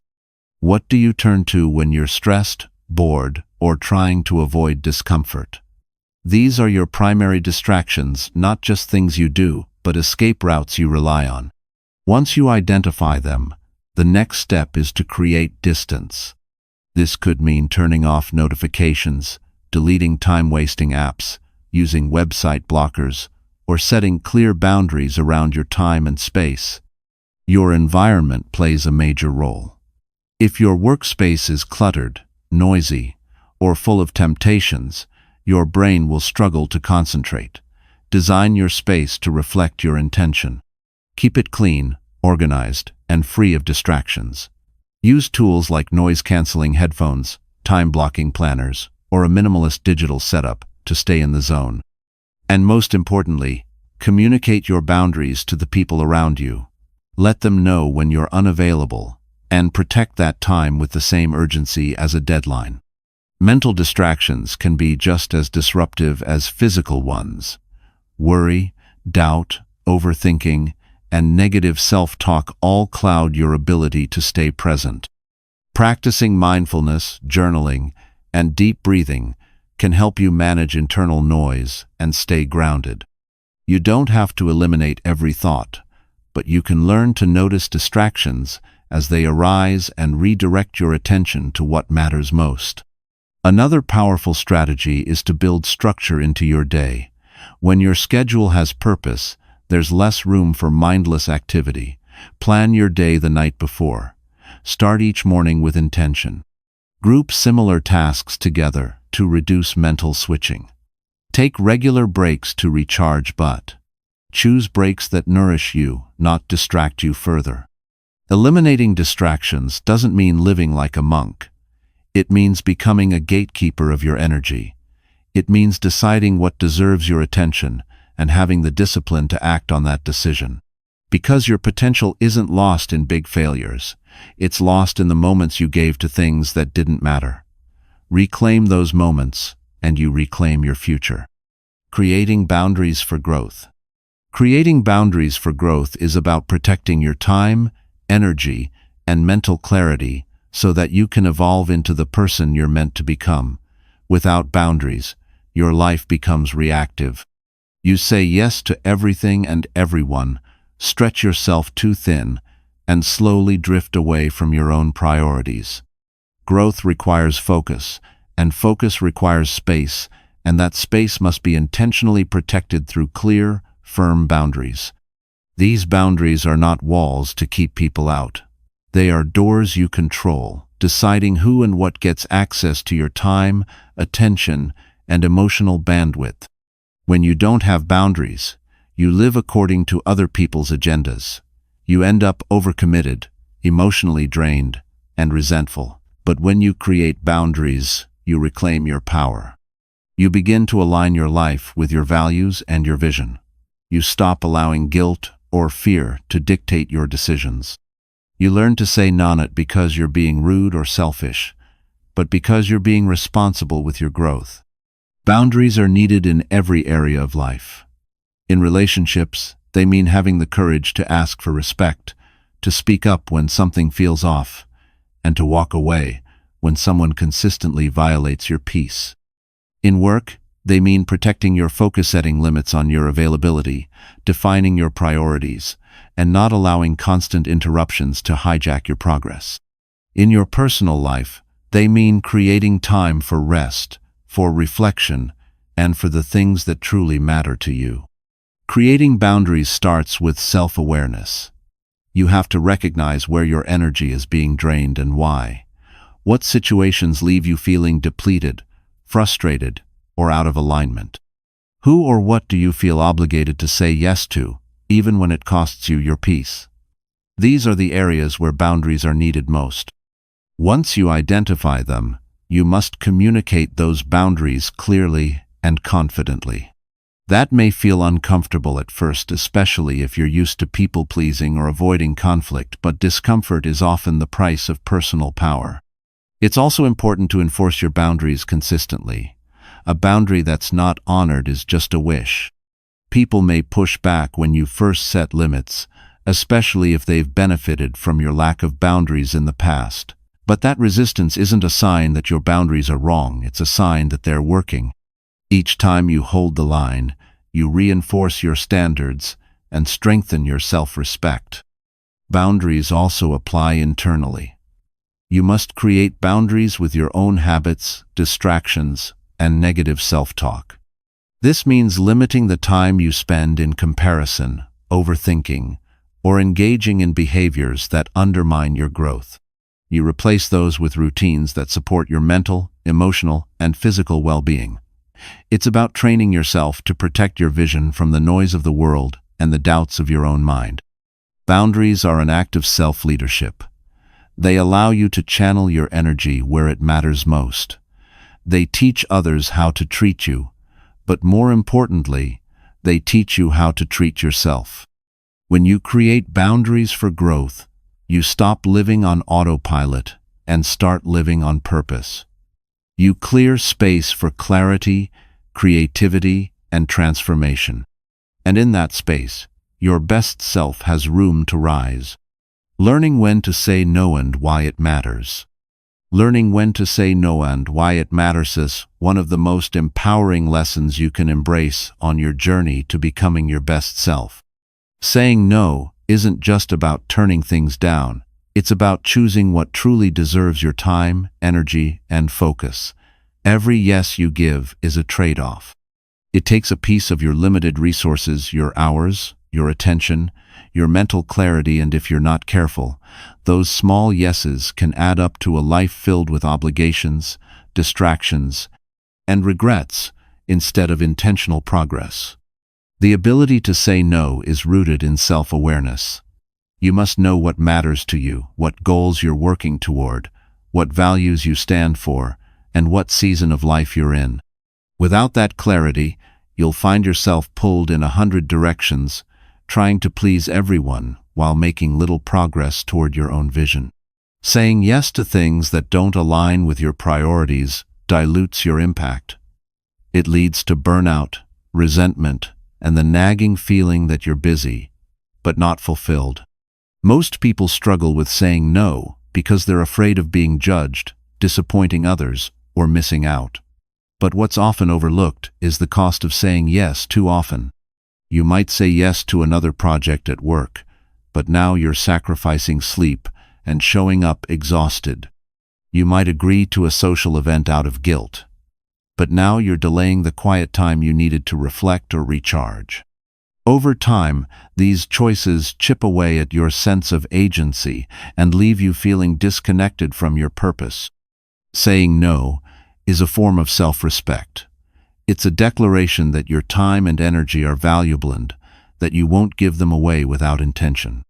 What do you turn to when you're stressed, bored, or trying to avoid discomfort? These are your primary distractions, not just things you do, but escape routes you rely on. Once you identify them, the next step is to create distance. This could mean turning off notifications, deleting time-wasting apps, using website blockers, or setting clear boundaries around your time and space. Your environment plays a major role. If your workspace is cluttered, noisy, or full of temptations, your brain will struggle to concentrate. Design your space to reflect your intention. Keep it clean, organized, and free of distractions. Use tools like noise-canceling headphones, time-blocking planners, or a minimalist digital setup to stay in the zone. And most importantly, communicate your boundaries to the people around you. Let them know when you're unavailable, and protect that time with the same urgency as a deadline. Mental distractions can be just as disruptive as physical ones. Worry, doubt, overthinking, and negative self-talk all cloud your ability to stay present. Practicing mindfulness, journaling, and deep breathing can help you manage internal noise and stay grounded. You don't have to eliminate every thought, but you can learn to notice distractions as they arise and redirect your attention to what matters most. Another powerful strategy is to build structure into your day. When your schedule has purpose, there's less room for mindless activity. Plan your day the night before. Start each morning with intention. Group similar tasks together to reduce mental switching. Take regular breaks to recharge, but choose breaks that nourish you, not distract you further. Eliminating distractions doesn't mean living like a monk. It means becoming a gatekeeper of your energy. It means deciding what deserves your attention and having the discipline to act on that decision. Because your potential isn't lost in big failures. It's lost in the moments you gave to things that didn't matter. Reclaim those moments, and you reclaim your future. Creating boundaries for growth. Creating boundaries for growth is about protecting your time, energy, and mental clarity so that you can evolve into the person you're meant to become. Without boundaries, your life becomes reactive. You say yes to everything and everyone, stretch yourself too thin, and slowly drift away from your own priorities. Growth requires focus, and focus requires space, and that space must be intentionally protected through clear, firm boundaries. These boundaries are not walls to keep people out. They are doors you control, deciding who and what gets access to your time, attention, and emotional bandwidth. When you don't have boundaries, you live according to other people's agendas. You end up overcommitted, emotionally drained, and resentful. But when you create boundaries, you reclaim your power. You begin to align your life with your values and your vision. You stop allowing guilt or fear to dictate your decisions. You learn to say no not because you're being rude or selfish, but because you're being responsible with your growth. Boundaries are needed in every area of life. In relationships, they mean having the courage to ask for respect, to speak up when something feels off, and to walk away when someone consistently violates your peace. In work, they mean protecting your focus, setting limits on your availability, defining your priorities, and not allowing constant interruptions to hijack your progress. In your personal life, they mean creating time for rest, for reflection, and for the things that truly matter to you. Creating boundaries starts with self-awareness. You have to recognize where your energy is being drained and why. What situations leave you feeling depleted, frustrated, or out of alignment? Who or what do you feel obligated to say yes to, even when it costs you your peace? These are the areas where boundaries are needed most. Once you identify them, you must communicate those boundaries clearly and confidently. That may feel uncomfortable at first, especially if you're used to people-pleasing or avoiding conflict, but discomfort is often the price of personal power. It's also important to enforce your boundaries consistently. A boundary that's not honored is just a wish. People may push back when you first set limits, especially if they've benefited from your lack of boundaries in the past. But that resistance isn't a sign that your boundaries are wrong, it's a sign that they're working. Each time you hold the line, you reinforce your standards and strengthen your self-respect. Boundaries also apply internally. You must create boundaries with your own habits, distractions, and negative self-talk. This means limiting the time you spend in comparison, overthinking, or engaging in behaviors that undermine your growth. You replace those with routines that support your mental, emotional, and physical well-being. It's about training yourself to protect your vision from the noise of the world and the doubts of your own mind. Boundaries are an act of self-leadership. They allow you to channel your energy where it matters most. They teach others how to treat you, but more importantly, they teach you how to treat yourself. When you create boundaries for growth, you stop living on autopilot and start living on purpose. You clear space for clarity, creativity, and transformation. And in that space, your best self has room to rise. Learning when to say no and why it matters. Learning when to say no and why it matters is one of the most empowering lessons you can embrace on your journey to becoming your best self. Saying no isn't just about turning things down. It's about choosing what truly deserves your time, energy, and focus. Every yes you give is a trade-off. It takes a piece of your limited resources, your hours, your attention, your mental clarity, and if you're not careful, those small yeses can add up to a life filled with obligations, distractions, and regrets instead of intentional progress. The ability to say no is rooted in self-awareness. You must know what matters to you, what goals you're working toward, what values you stand for, and what season of life you're in. Without that clarity, you'll find yourself pulled in 100 directions, trying to please everyone while making little progress toward your own vision. Saying yes to things that don't align with your priorities dilutes your impact. It leads to burnout, resentment, and the nagging feeling that you're busy, but not fulfilled. Most people struggle with saying no because they're afraid of being judged, disappointing others, or missing out. But what's often overlooked is the cost of saying yes too often. You might say yes to another project at work, but now you're sacrificing sleep and showing up exhausted. You might agree to a social event out of guilt, but now you're delaying the quiet time you needed to reflect or recharge. Over time, these choices chip away at your sense of agency and leave you feeling disconnected from your purpose. Saying no is a form of self-respect. It's a declaration that your time and energy are valuable and that you won't give them away without intention.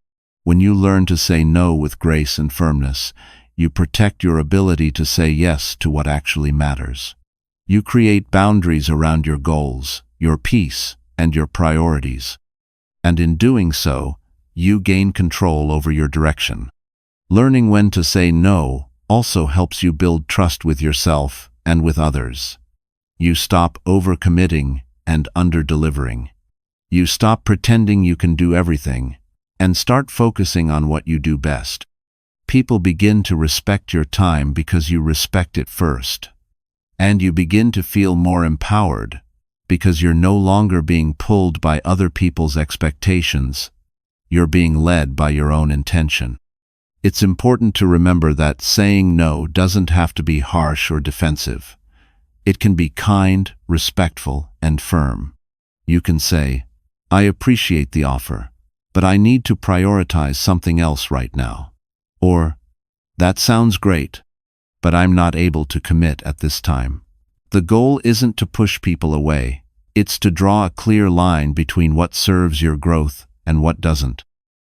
When you learn to say no with grace and firmness, you protect your ability to say yes to what actually matters. You create boundaries around your goals, your peace, and your priorities. And in doing so, you gain control over your direction. Learning when to say no also helps you build trust with yourself and with others. You stop overcommitting and under-delivering. You stop pretending you can do everything and start focusing on what you do best. People begin to respect your time because you respect it first. And you begin to feel more empowered because you're no longer being pulled by other people's expectations. You're being led by your own intention. It's important to remember that saying no doesn't have to be harsh or defensive. It can be kind, respectful, and firm. You can say, "I appreciate the offer, but I need to prioritize something else right now." Or, "That sounds great, but I'm not able to commit at this time." The goal isn't to push people away. It's to draw a clear line between what serves your growth and what doesn't.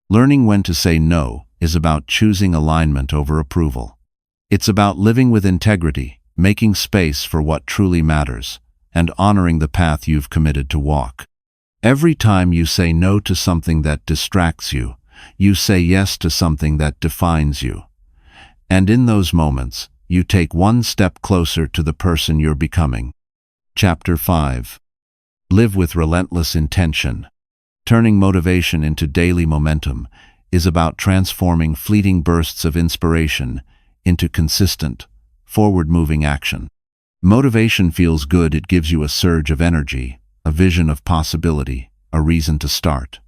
Learning when to say no is about choosing alignment over approval. It's about living with integrity, making space for what truly matters, and honoring the path you've committed to walk. Every time you say no to something that distracts you, you say yes to something that defines you. And in those moments, you take one step closer to the person you're becoming. Chapter 5. Live with relentless intention. Turning motivation into daily momentum is about transforming fleeting bursts of inspiration into consistent, forward-moving action. Motivation feels good. It gives you a surge of energy, a vision of possibility, a reason to start.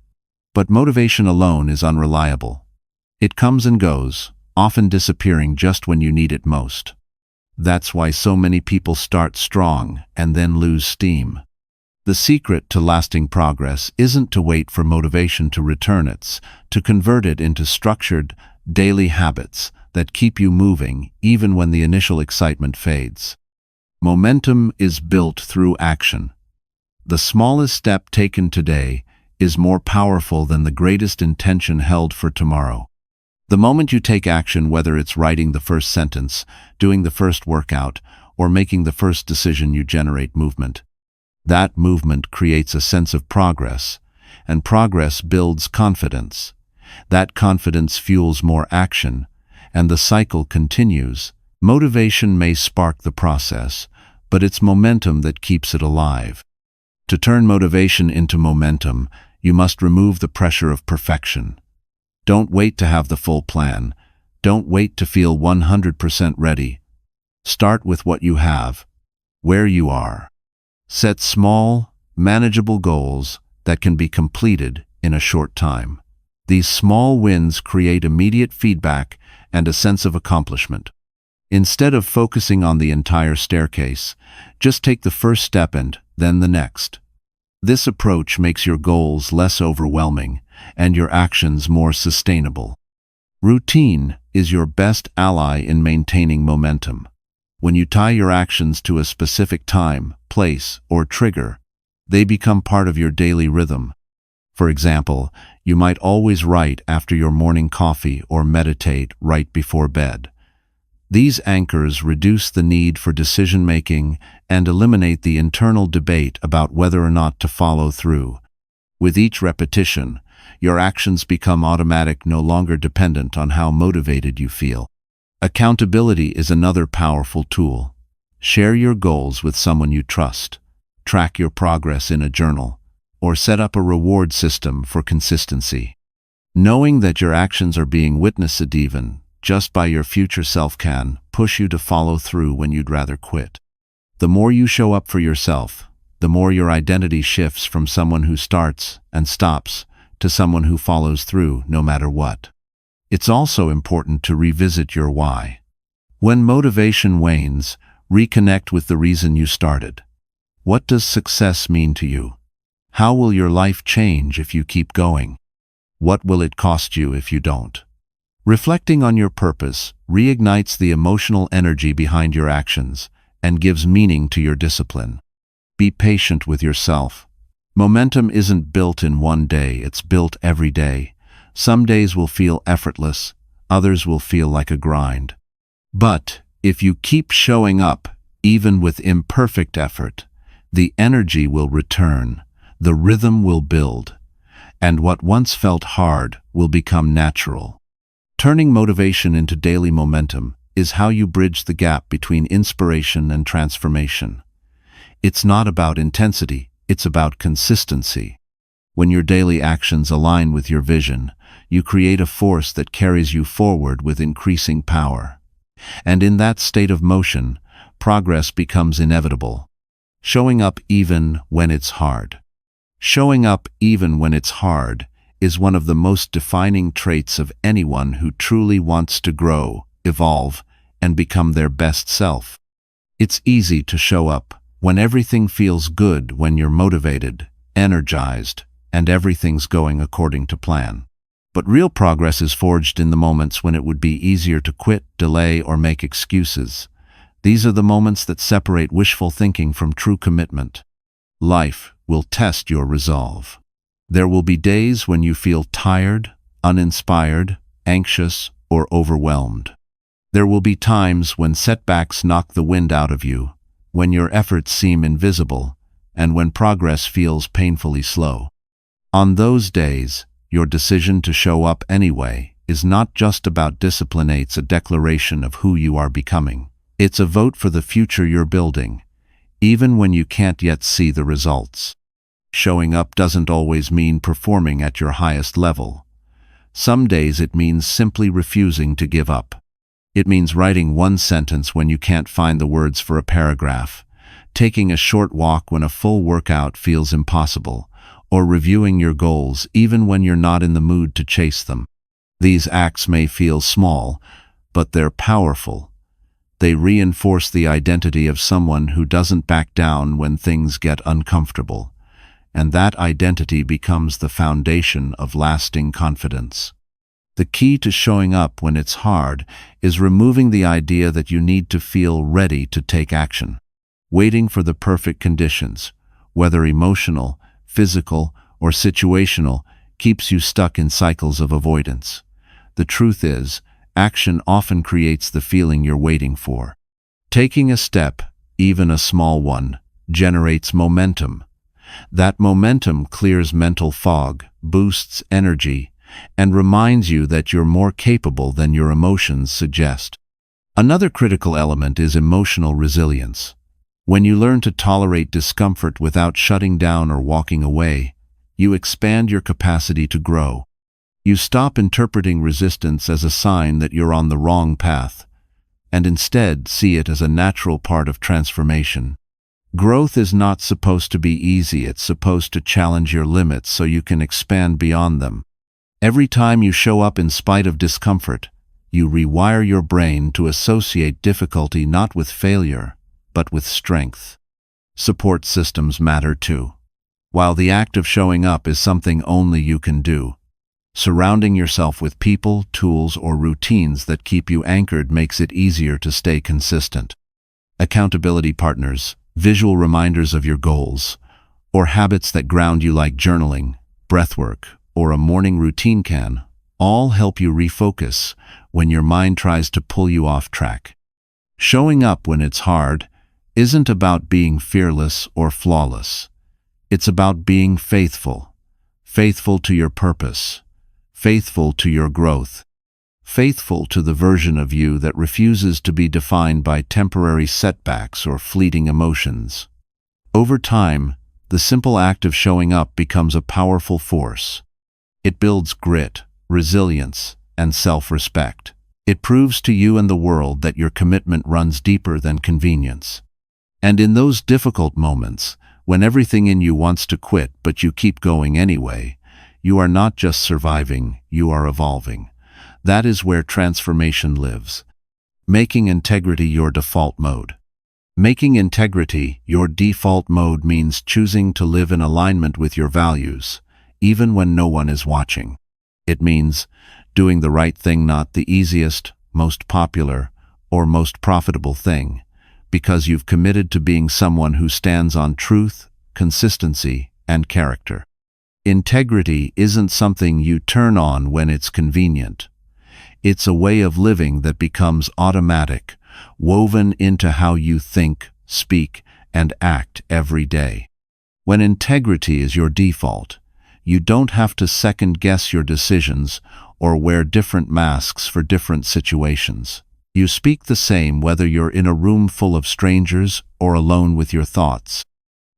But motivation alone is unreliable. It comes and goes, often disappearing just when you need it most. That's why so many people start strong and then lose steam. The secret to lasting progress isn't to wait for motivation to return. It's to convert it into structured, daily habits that keep you moving even when the initial excitement fades. Momentum is built through action. The smallest step taken today is more powerful than the greatest intention held for tomorrow. The moment you take action, whether it's writing the first sentence, doing the first workout, or making the first decision you generate movement. That movement creates a sense of progress, and progress builds confidence. That confidence fuels more action, and the cycle continues. Motivation may spark the process, but it's momentum that keeps it alive. To turn motivation into momentum, you must remove the pressure of perfection. Don't wait to have the full plan. Don't wait to feel 100% ready. Start with what you have, where you are. Set small, manageable goals that can be completed in a short time. These small wins create immediate feedback and a sense of accomplishment. Instead of focusing on the entire staircase, just take the first step and then the next. This approach makes your goals less overwhelming and your actions more sustainable. Routine is your best ally in maintaining momentum. When you tie your actions to a specific time, place, or trigger, they become part of your daily rhythm. For example, you might always write after your morning coffee or meditate right before bed. These anchors reduce the need for decision-making and eliminate the internal debate about whether or not to follow through. With each repetition, your actions become automatic, no longer dependent on how motivated you feel. Accountability is another powerful tool. Share your goals with someone you trust. Track your progress in a journal, or set up a reward system for consistency. Knowing that your actions are being witnessed even just by your future self can push you to follow through when you'd rather quit. The more you show up for yourself, the more your identity shifts from someone who starts and stops to someone who follows through no matter what. It's also important to revisit your why. When motivation wanes, reconnect with the reason you started. What does success mean to you? How will your life change if you keep going? What will it cost you if you don't? Reflecting on your purpose reignites the emotional energy behind your actions and gives meaning to your discipline. Be patient with yourself. Momentum isn't built in one day, it's built every day. Some days will feel effortless, others will feel like a grind. But if you keep showing up, even with imperfect effort, the energy will return, the rhythm will build, and what once felt hard will become natural. Turning motivation into daily momentum is how you bridge the gap between inspiration and transformation. It's not about intensity, it's about consistency. When your daily actions align with your vision, you create a force that carries you forward with increasing power. And in that state of motion, progress becomes inevitable. Showing up even when it's hard. Showing up even when it's hard is one of the most defining traits of anyone who truly wants to grow, evolve, and become their best self. It's easy to show up when everything feels good, when you're motivated, energized, and everything's going according to plan. But real progress is forged in the moments when it would be easier to quit, delay, or make excuses. These are the moments that separate wishful thinking from true commitment. Life will test your resolve. There will be days when you feel tired, uninspired, anxious, or overwhelmed. There will be times when setbacks knock the wind out of you, when your efforts seem invisible, and when progress feels painfully slow. On those days, your decision to show up anyway is not just about discipline, it's a declaration of who you are becoming. It's a vote for the future you're building, even when you can't yet see the results. Showing up doesn't always mean performing at your highest level. Some days it means simply refusing to give up. It means writing one sentence when you can't find the words for a paragraph, taking a short walk when a full workout feels impossible, or reviewing your goals even when you're not in the mood to chase them. These acts may feel small, but they're powerful. They reinforce the identity of someone who doesn't back down when things get uncomfortable. And that identity becomes the foundation of lasting confidence. The key to showing up when it's hard is removing the idea that you need to feel ready to take action. Waiting for the perfect conditions, whether emotional, physical, or situational, keeps you stuck in cycles of avoidance. The truth is, action often creates the feeling you're waiting for. Taking a step, even a small one, generates momentum. That momentum clears mental fog, boosts energy, and reminds you that you're more capable than your emotions suggest. Another critical element is emotional resilience. When you learn to tolerate discomfort without shutting down or walking away, you expand your capacity to grow. You stop interpreting resistance as a sign that you're on the wrong path, and instead see it as a natural part of transformation. Growth is not supposed to be easy, it's supposed to challenge your limits so you can expand beyond them. Every time you show up in spite of discomfort, you rewire your brain to associate difficulty not with failure, but with strength. Support systems matter too. While the act of showing up is something only you can do, surrounding yourself with people, tools, or routines that keep you anchored makes it easier to stay consistent. Accountability partners, visual reminders of your goals, or habits that ground you like journaling, breathwork, or a morning routine can all help you refocus when your mind tries to pull you off track. Showing up when it's hard isn't about being fearless or flawless. It's about being faithful. Faithful to your purpose. Faithful to your growth. Faithful to the version of you that refuses to be defined by temporary setbacks or fleeting emotions. Over time, the simple act of showing up becomes a powerful force. It builds grit, resilience, and self-respect. It proves to you and the world that your commitment runs deeper than convenience. And in those difficult moments, when everything in you wants to quit but you keep going anyway, you are not just surviving, you are evolving. That is where transformation lives. Making integrity your default mode. Making integrity your default mode means choosing to live in alignment with your values, even when no one is watching. It means doing the right thing, not the easiest, most popular, or most profitable thing, because you've committed to being someone who stands on truth, consistency, and character. Integrity isn't something you turn on when it's convenient. It's a way of living that becomes automatic, woven into how you think, speak, and act every day. When integrity is your default, you don't have to second-guess your decisions or wear different masks for different situations. You speak the same whether you're in a room full of strangers or alone with your thoughts.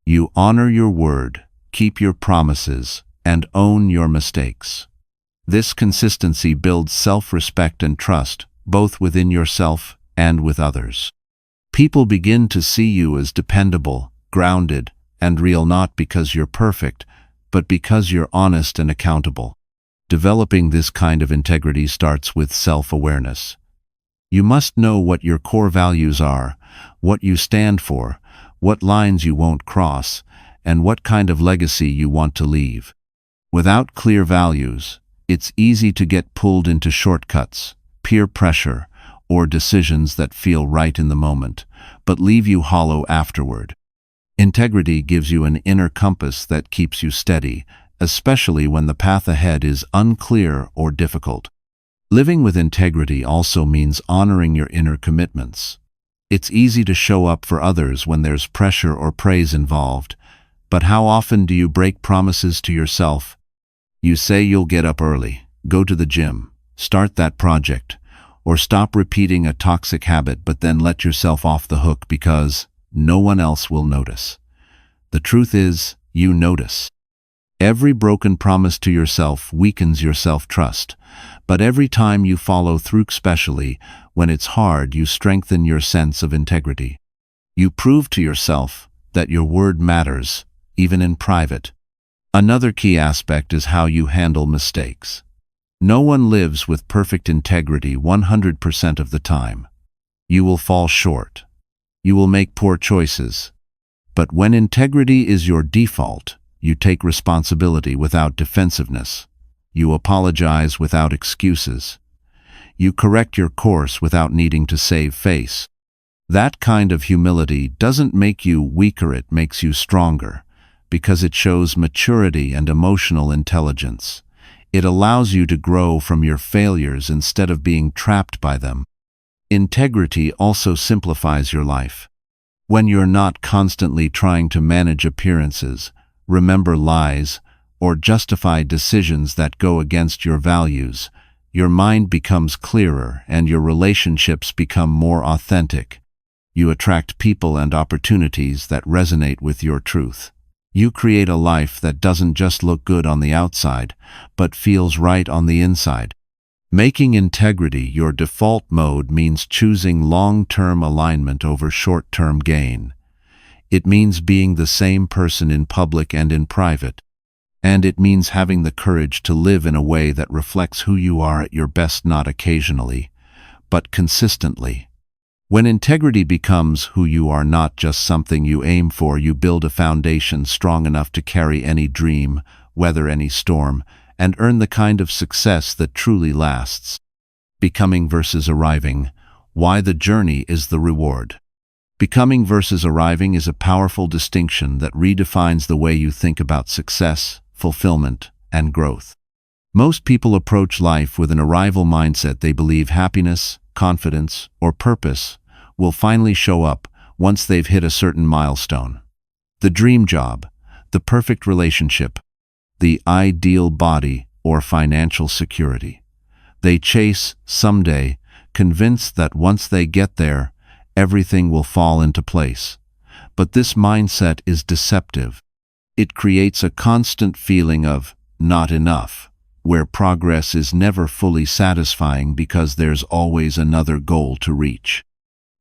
You honor your word, keep your promises, and own your mistakes. This consistency builds self-respect and trust, both within yourself and with others. People begin to see you as dependable, grounded, and real, not because you're perfect, but because you're honest and accountable. Developing this kind of integrity starts with self-awareness. You must know what your core values are, what you stand for, what lines you won't cross, and what kind of legacy you want to leave. Without clear values, it's easy to get pulled into shortcuts, peer pressure, or decisions that feel right in the moment, but leave you hollow afterward. Integrity gives you an inner compass that keeps you steady, especially when the path ahead is unclear or difficult. Living with integrity also means honoring your inner commitments. It's easy to show up for others when there's pressure or praise involved, but how often do you break promises to yourself? You say you'll get up early, go to the gym, start that project, or stop repeating a toxic habit, but then let yourself off the hook because no one else will notice. The truth is, you notice. Every broken promise to yourself weakens your self-trust, but every time you follow through, especially when it's hard, you strengthen your sense of integrity. You prove to yourself that your word matters, even in private. Another key aspect is how you handle mistakes. No one lives with perfect integrity 100% of the time. You will fall short. You will make poor choices. But when integrity is your default, you take responsibility without defensiveness. You apologize without excuses. You correct your course without needing to save face. That kind of humility doesn't make you weaker, it makes you stronger, because it shows maturity and emotional intelligence. It allows you to grow from your failures instead of being trapped by them. Integrity also simplifies your life. When you're not constantly trying to manage appearances, remember lies, or justify decisions that go against your values, your mind becomes clearer and your relationships become more authentic. You attract people and opportunities that resonate with your truth. You create a life that doesn't just look good on the outside, but feels right on the inside. Making integrity your default mode means choosing long-term alignment over short-term gain. It means being the same person in public and in private. And it means having the courage to live in a way that reflects who you are at your best, not occasionally, but consistently. When integrity becomes who you are, not just something you aim for, you build a foundation strong enough to carry any dream, weather any storm, and earn the kind of success that truly lasts. Becoming versus arriving. Why the journey is the reward. Becoming versus arriving is a powerful distinction that redefines the way you think about success, fulfillment, and growth. Most people approach life with an arrival mindset. They believe happiness, confidence, or purpose will finally show up once they've hit a certain milestone. The dream job, the perfect relationship, the ideal body, or financial security. They chase someday, convinced that once they get there, everything will fall into place. But this mindset is deceptive. It creates a constant feeling of not enough, where progress is never fully satisfying because there's always another goal to reach.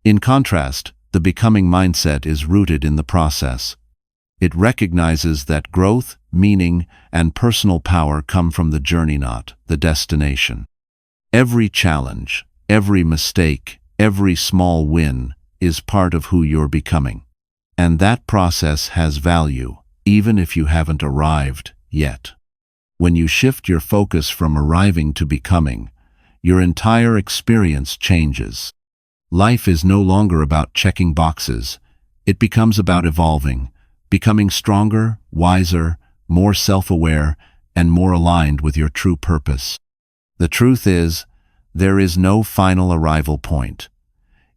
In contrast, the becoming mindset is rooted in the process. It recognizes that growth, meaning, and personal power come from the journey, not the destination. Every challenge, every mistake, every small win is part of who you're becoming. And that process has value, even if you haven't arrived yet. When you shift your focus from arriving to becoming, your entire experience changes. Life is no longer about checking boxes. It becomes about evolving, becoming stronger, wiser, more self-aware, and more aligned with your true purpose. The truth is, there is no final arrival point.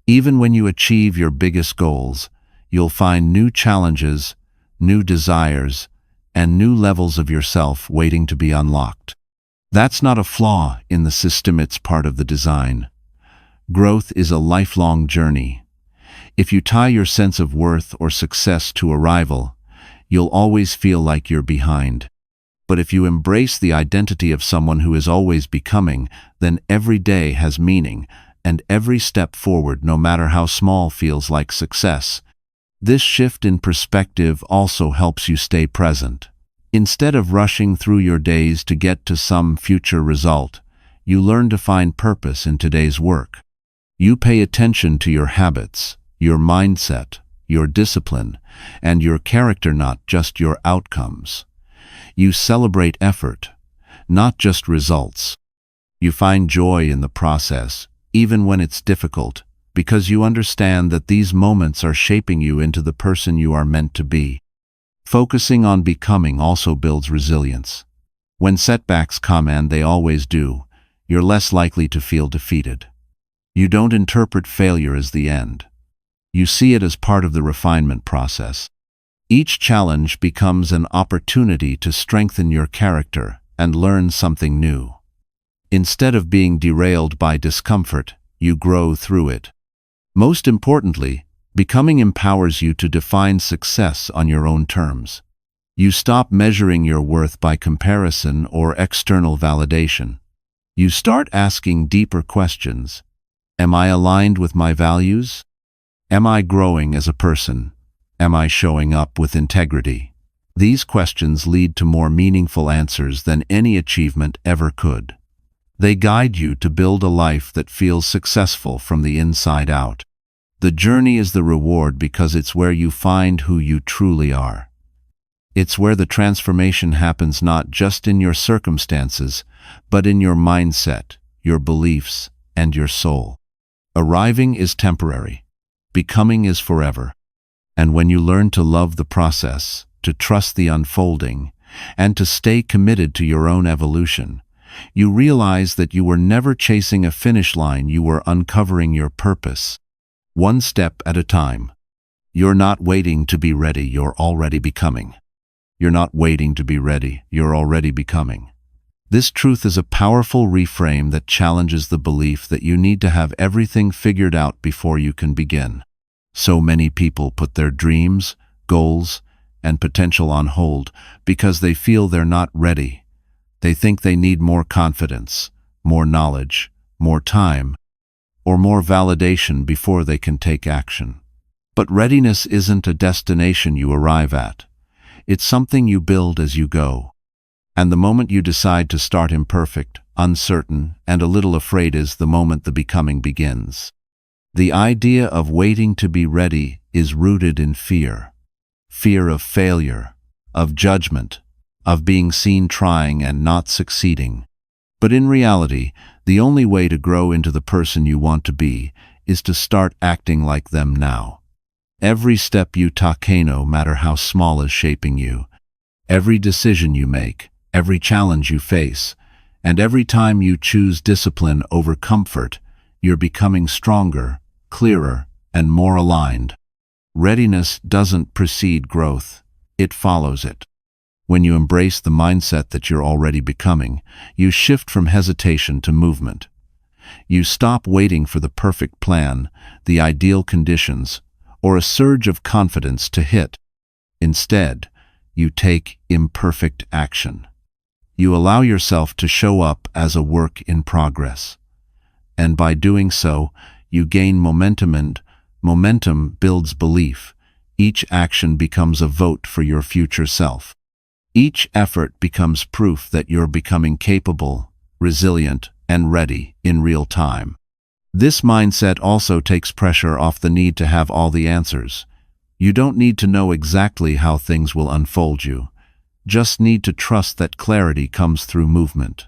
Even when you achieve your biggest goals, you'll find new challenges, new desires, and new levels of yourself waiting to be unlocked. That's not a flaw in the system, it's part of the design. Growth is a lifelong journey. If you tie your sense of worth or success to arrival, you'll always feel like you're behind. But if you embrace the identity of someone who is always becoming, then every day has meaning, and every step forward, no matter how small, feels like success. This shift in perspective also helps you stay present. Instead of rushing through your days to get to some future result, you learn to find purpose in today's work. You pay attention to your habits, your mindset, your discipline, and your character, not just your outcomes. You celebrate effort, not just results. You find joy in the process, even when it's difficult, because you understand that these moments are shaping you into the person you are meant to be. Focusing on becoming also builds resilience. When setbacks come, and they always do, you're less likely to feel defeated. You don't interpret failure as the end. You see it as part of the refinement process. Each challenge becomes an opportunity to strengthen your character and learn something new. Instead of being derailed by discomfort, you grow through it. Most importantly, becoming empowers you to define success on your own terms. You stop measuring your worth by comparison or external validation. You start asking deeper questions. Am I aligned with my values? Am I growing as a person? Am I showing up with integrity? These questions lead to more meaningful answers than any achievement ever could. They guide you to build a life that feels successful from the inside out. The journey is the reward because it's where you find who you truly are. It's where the transformation happens, not just in your circumstances, but in your mindset, your beliefs, and your soul. Arriving is temporary. Becoming is forever. And when you learn to love the process, to trust the unfolding, and to stay committed to your own evolution, You realize that you were never chasing a finish line, you were uncovering your purpose. One step at a time. You're not waiting to be ready, you're already becoming. You're not waiting to be ready, you're already becoming. This truth is a powerful reframe that challenges the belief that you need to have everything figured out before you can begin. So many people put their dreams, goals, and potential on hold because they feel they're not ready. They think they need more confidence, more knowledge, more time, or more validation before they can take action. But readiness isn't a destination you arrive at. It's something you build as you go. And the moment you decide to start imperfect, uncertain, and a little afraid is the moment the becoming begins. The idea of waiting to be ready is rooted in fear. Fear of failure, of judgment, of being seen trying and not succeeding. But in reality, the only way to grow into the person you want to be is to start acting like them now. Every step you take, no matter how small, is shaping you. Every decision you make, every challenge you face, and every time you choose discipline over comfort, you're becoming stronger, clearer, and more aligned. Readiness doesn't precede growth, it follows it. When you embrace the mindset that you're already becoming, you shift from hesitation to movement. You stop waiting for the perfect plan, the ideal conditions, or a surge of confidence to hit. Instead, you take imperfect action. You allow yourself to show up as a work in progress. And by doing so, you gain momentum, and momentum builds belief. Each action becomes a vote for your future self. Each effort becomes proof that you're becoming capable, resilient, and ready in real time. This mindset also takes pressure off the need to have all the answers. You don't need to know exactly how things will unfold. You just need to trust that clarity comes through movement.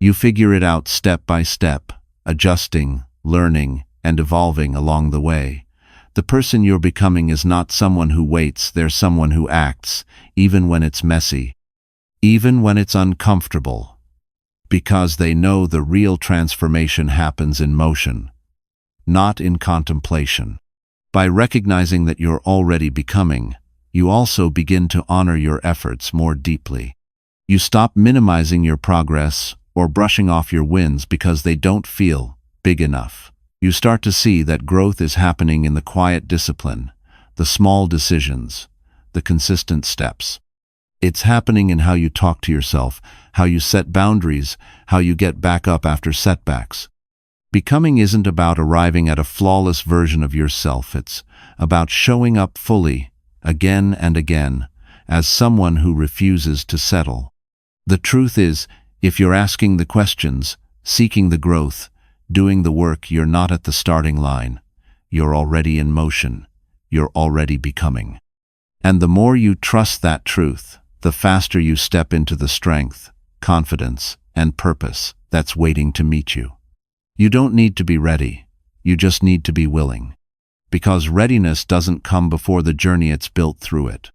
You figure it out step by step, adjusting, learning, and evolving along the way. The person you're becoming is not someone who waits, they're someone who acts, even when it's messy, even when it's uncomfortable, because they know the real transformation happens in motion, not in contemplation. By recognizing that you're already becoming, you also begin to honor your efforts more deeply. You stop minimizing your progress or brushing off your wins because they don't feel big enough. You start to see that growth is happening in the quiet discipline, the small decisions, the consistent steps. It's happening in how you talk to yourself, how you set boundaries, how you get back up after setbacks. Becoming isn't about arriving at a flawless version of yourself. It's about showing up fully, again and again, as someone who refuses to settle. The truth is, if you're asking the questions, seeking the growth, doing the work, you're not at the starting line. You're already in motion. You're already becoming. And the more you trust that truth, the faster you step into the strength, confidence, and purpose that's waiting to meet you. You don't need to be ready. You just need to be willing. Because readiness doesn't come before the journey, it's built through it.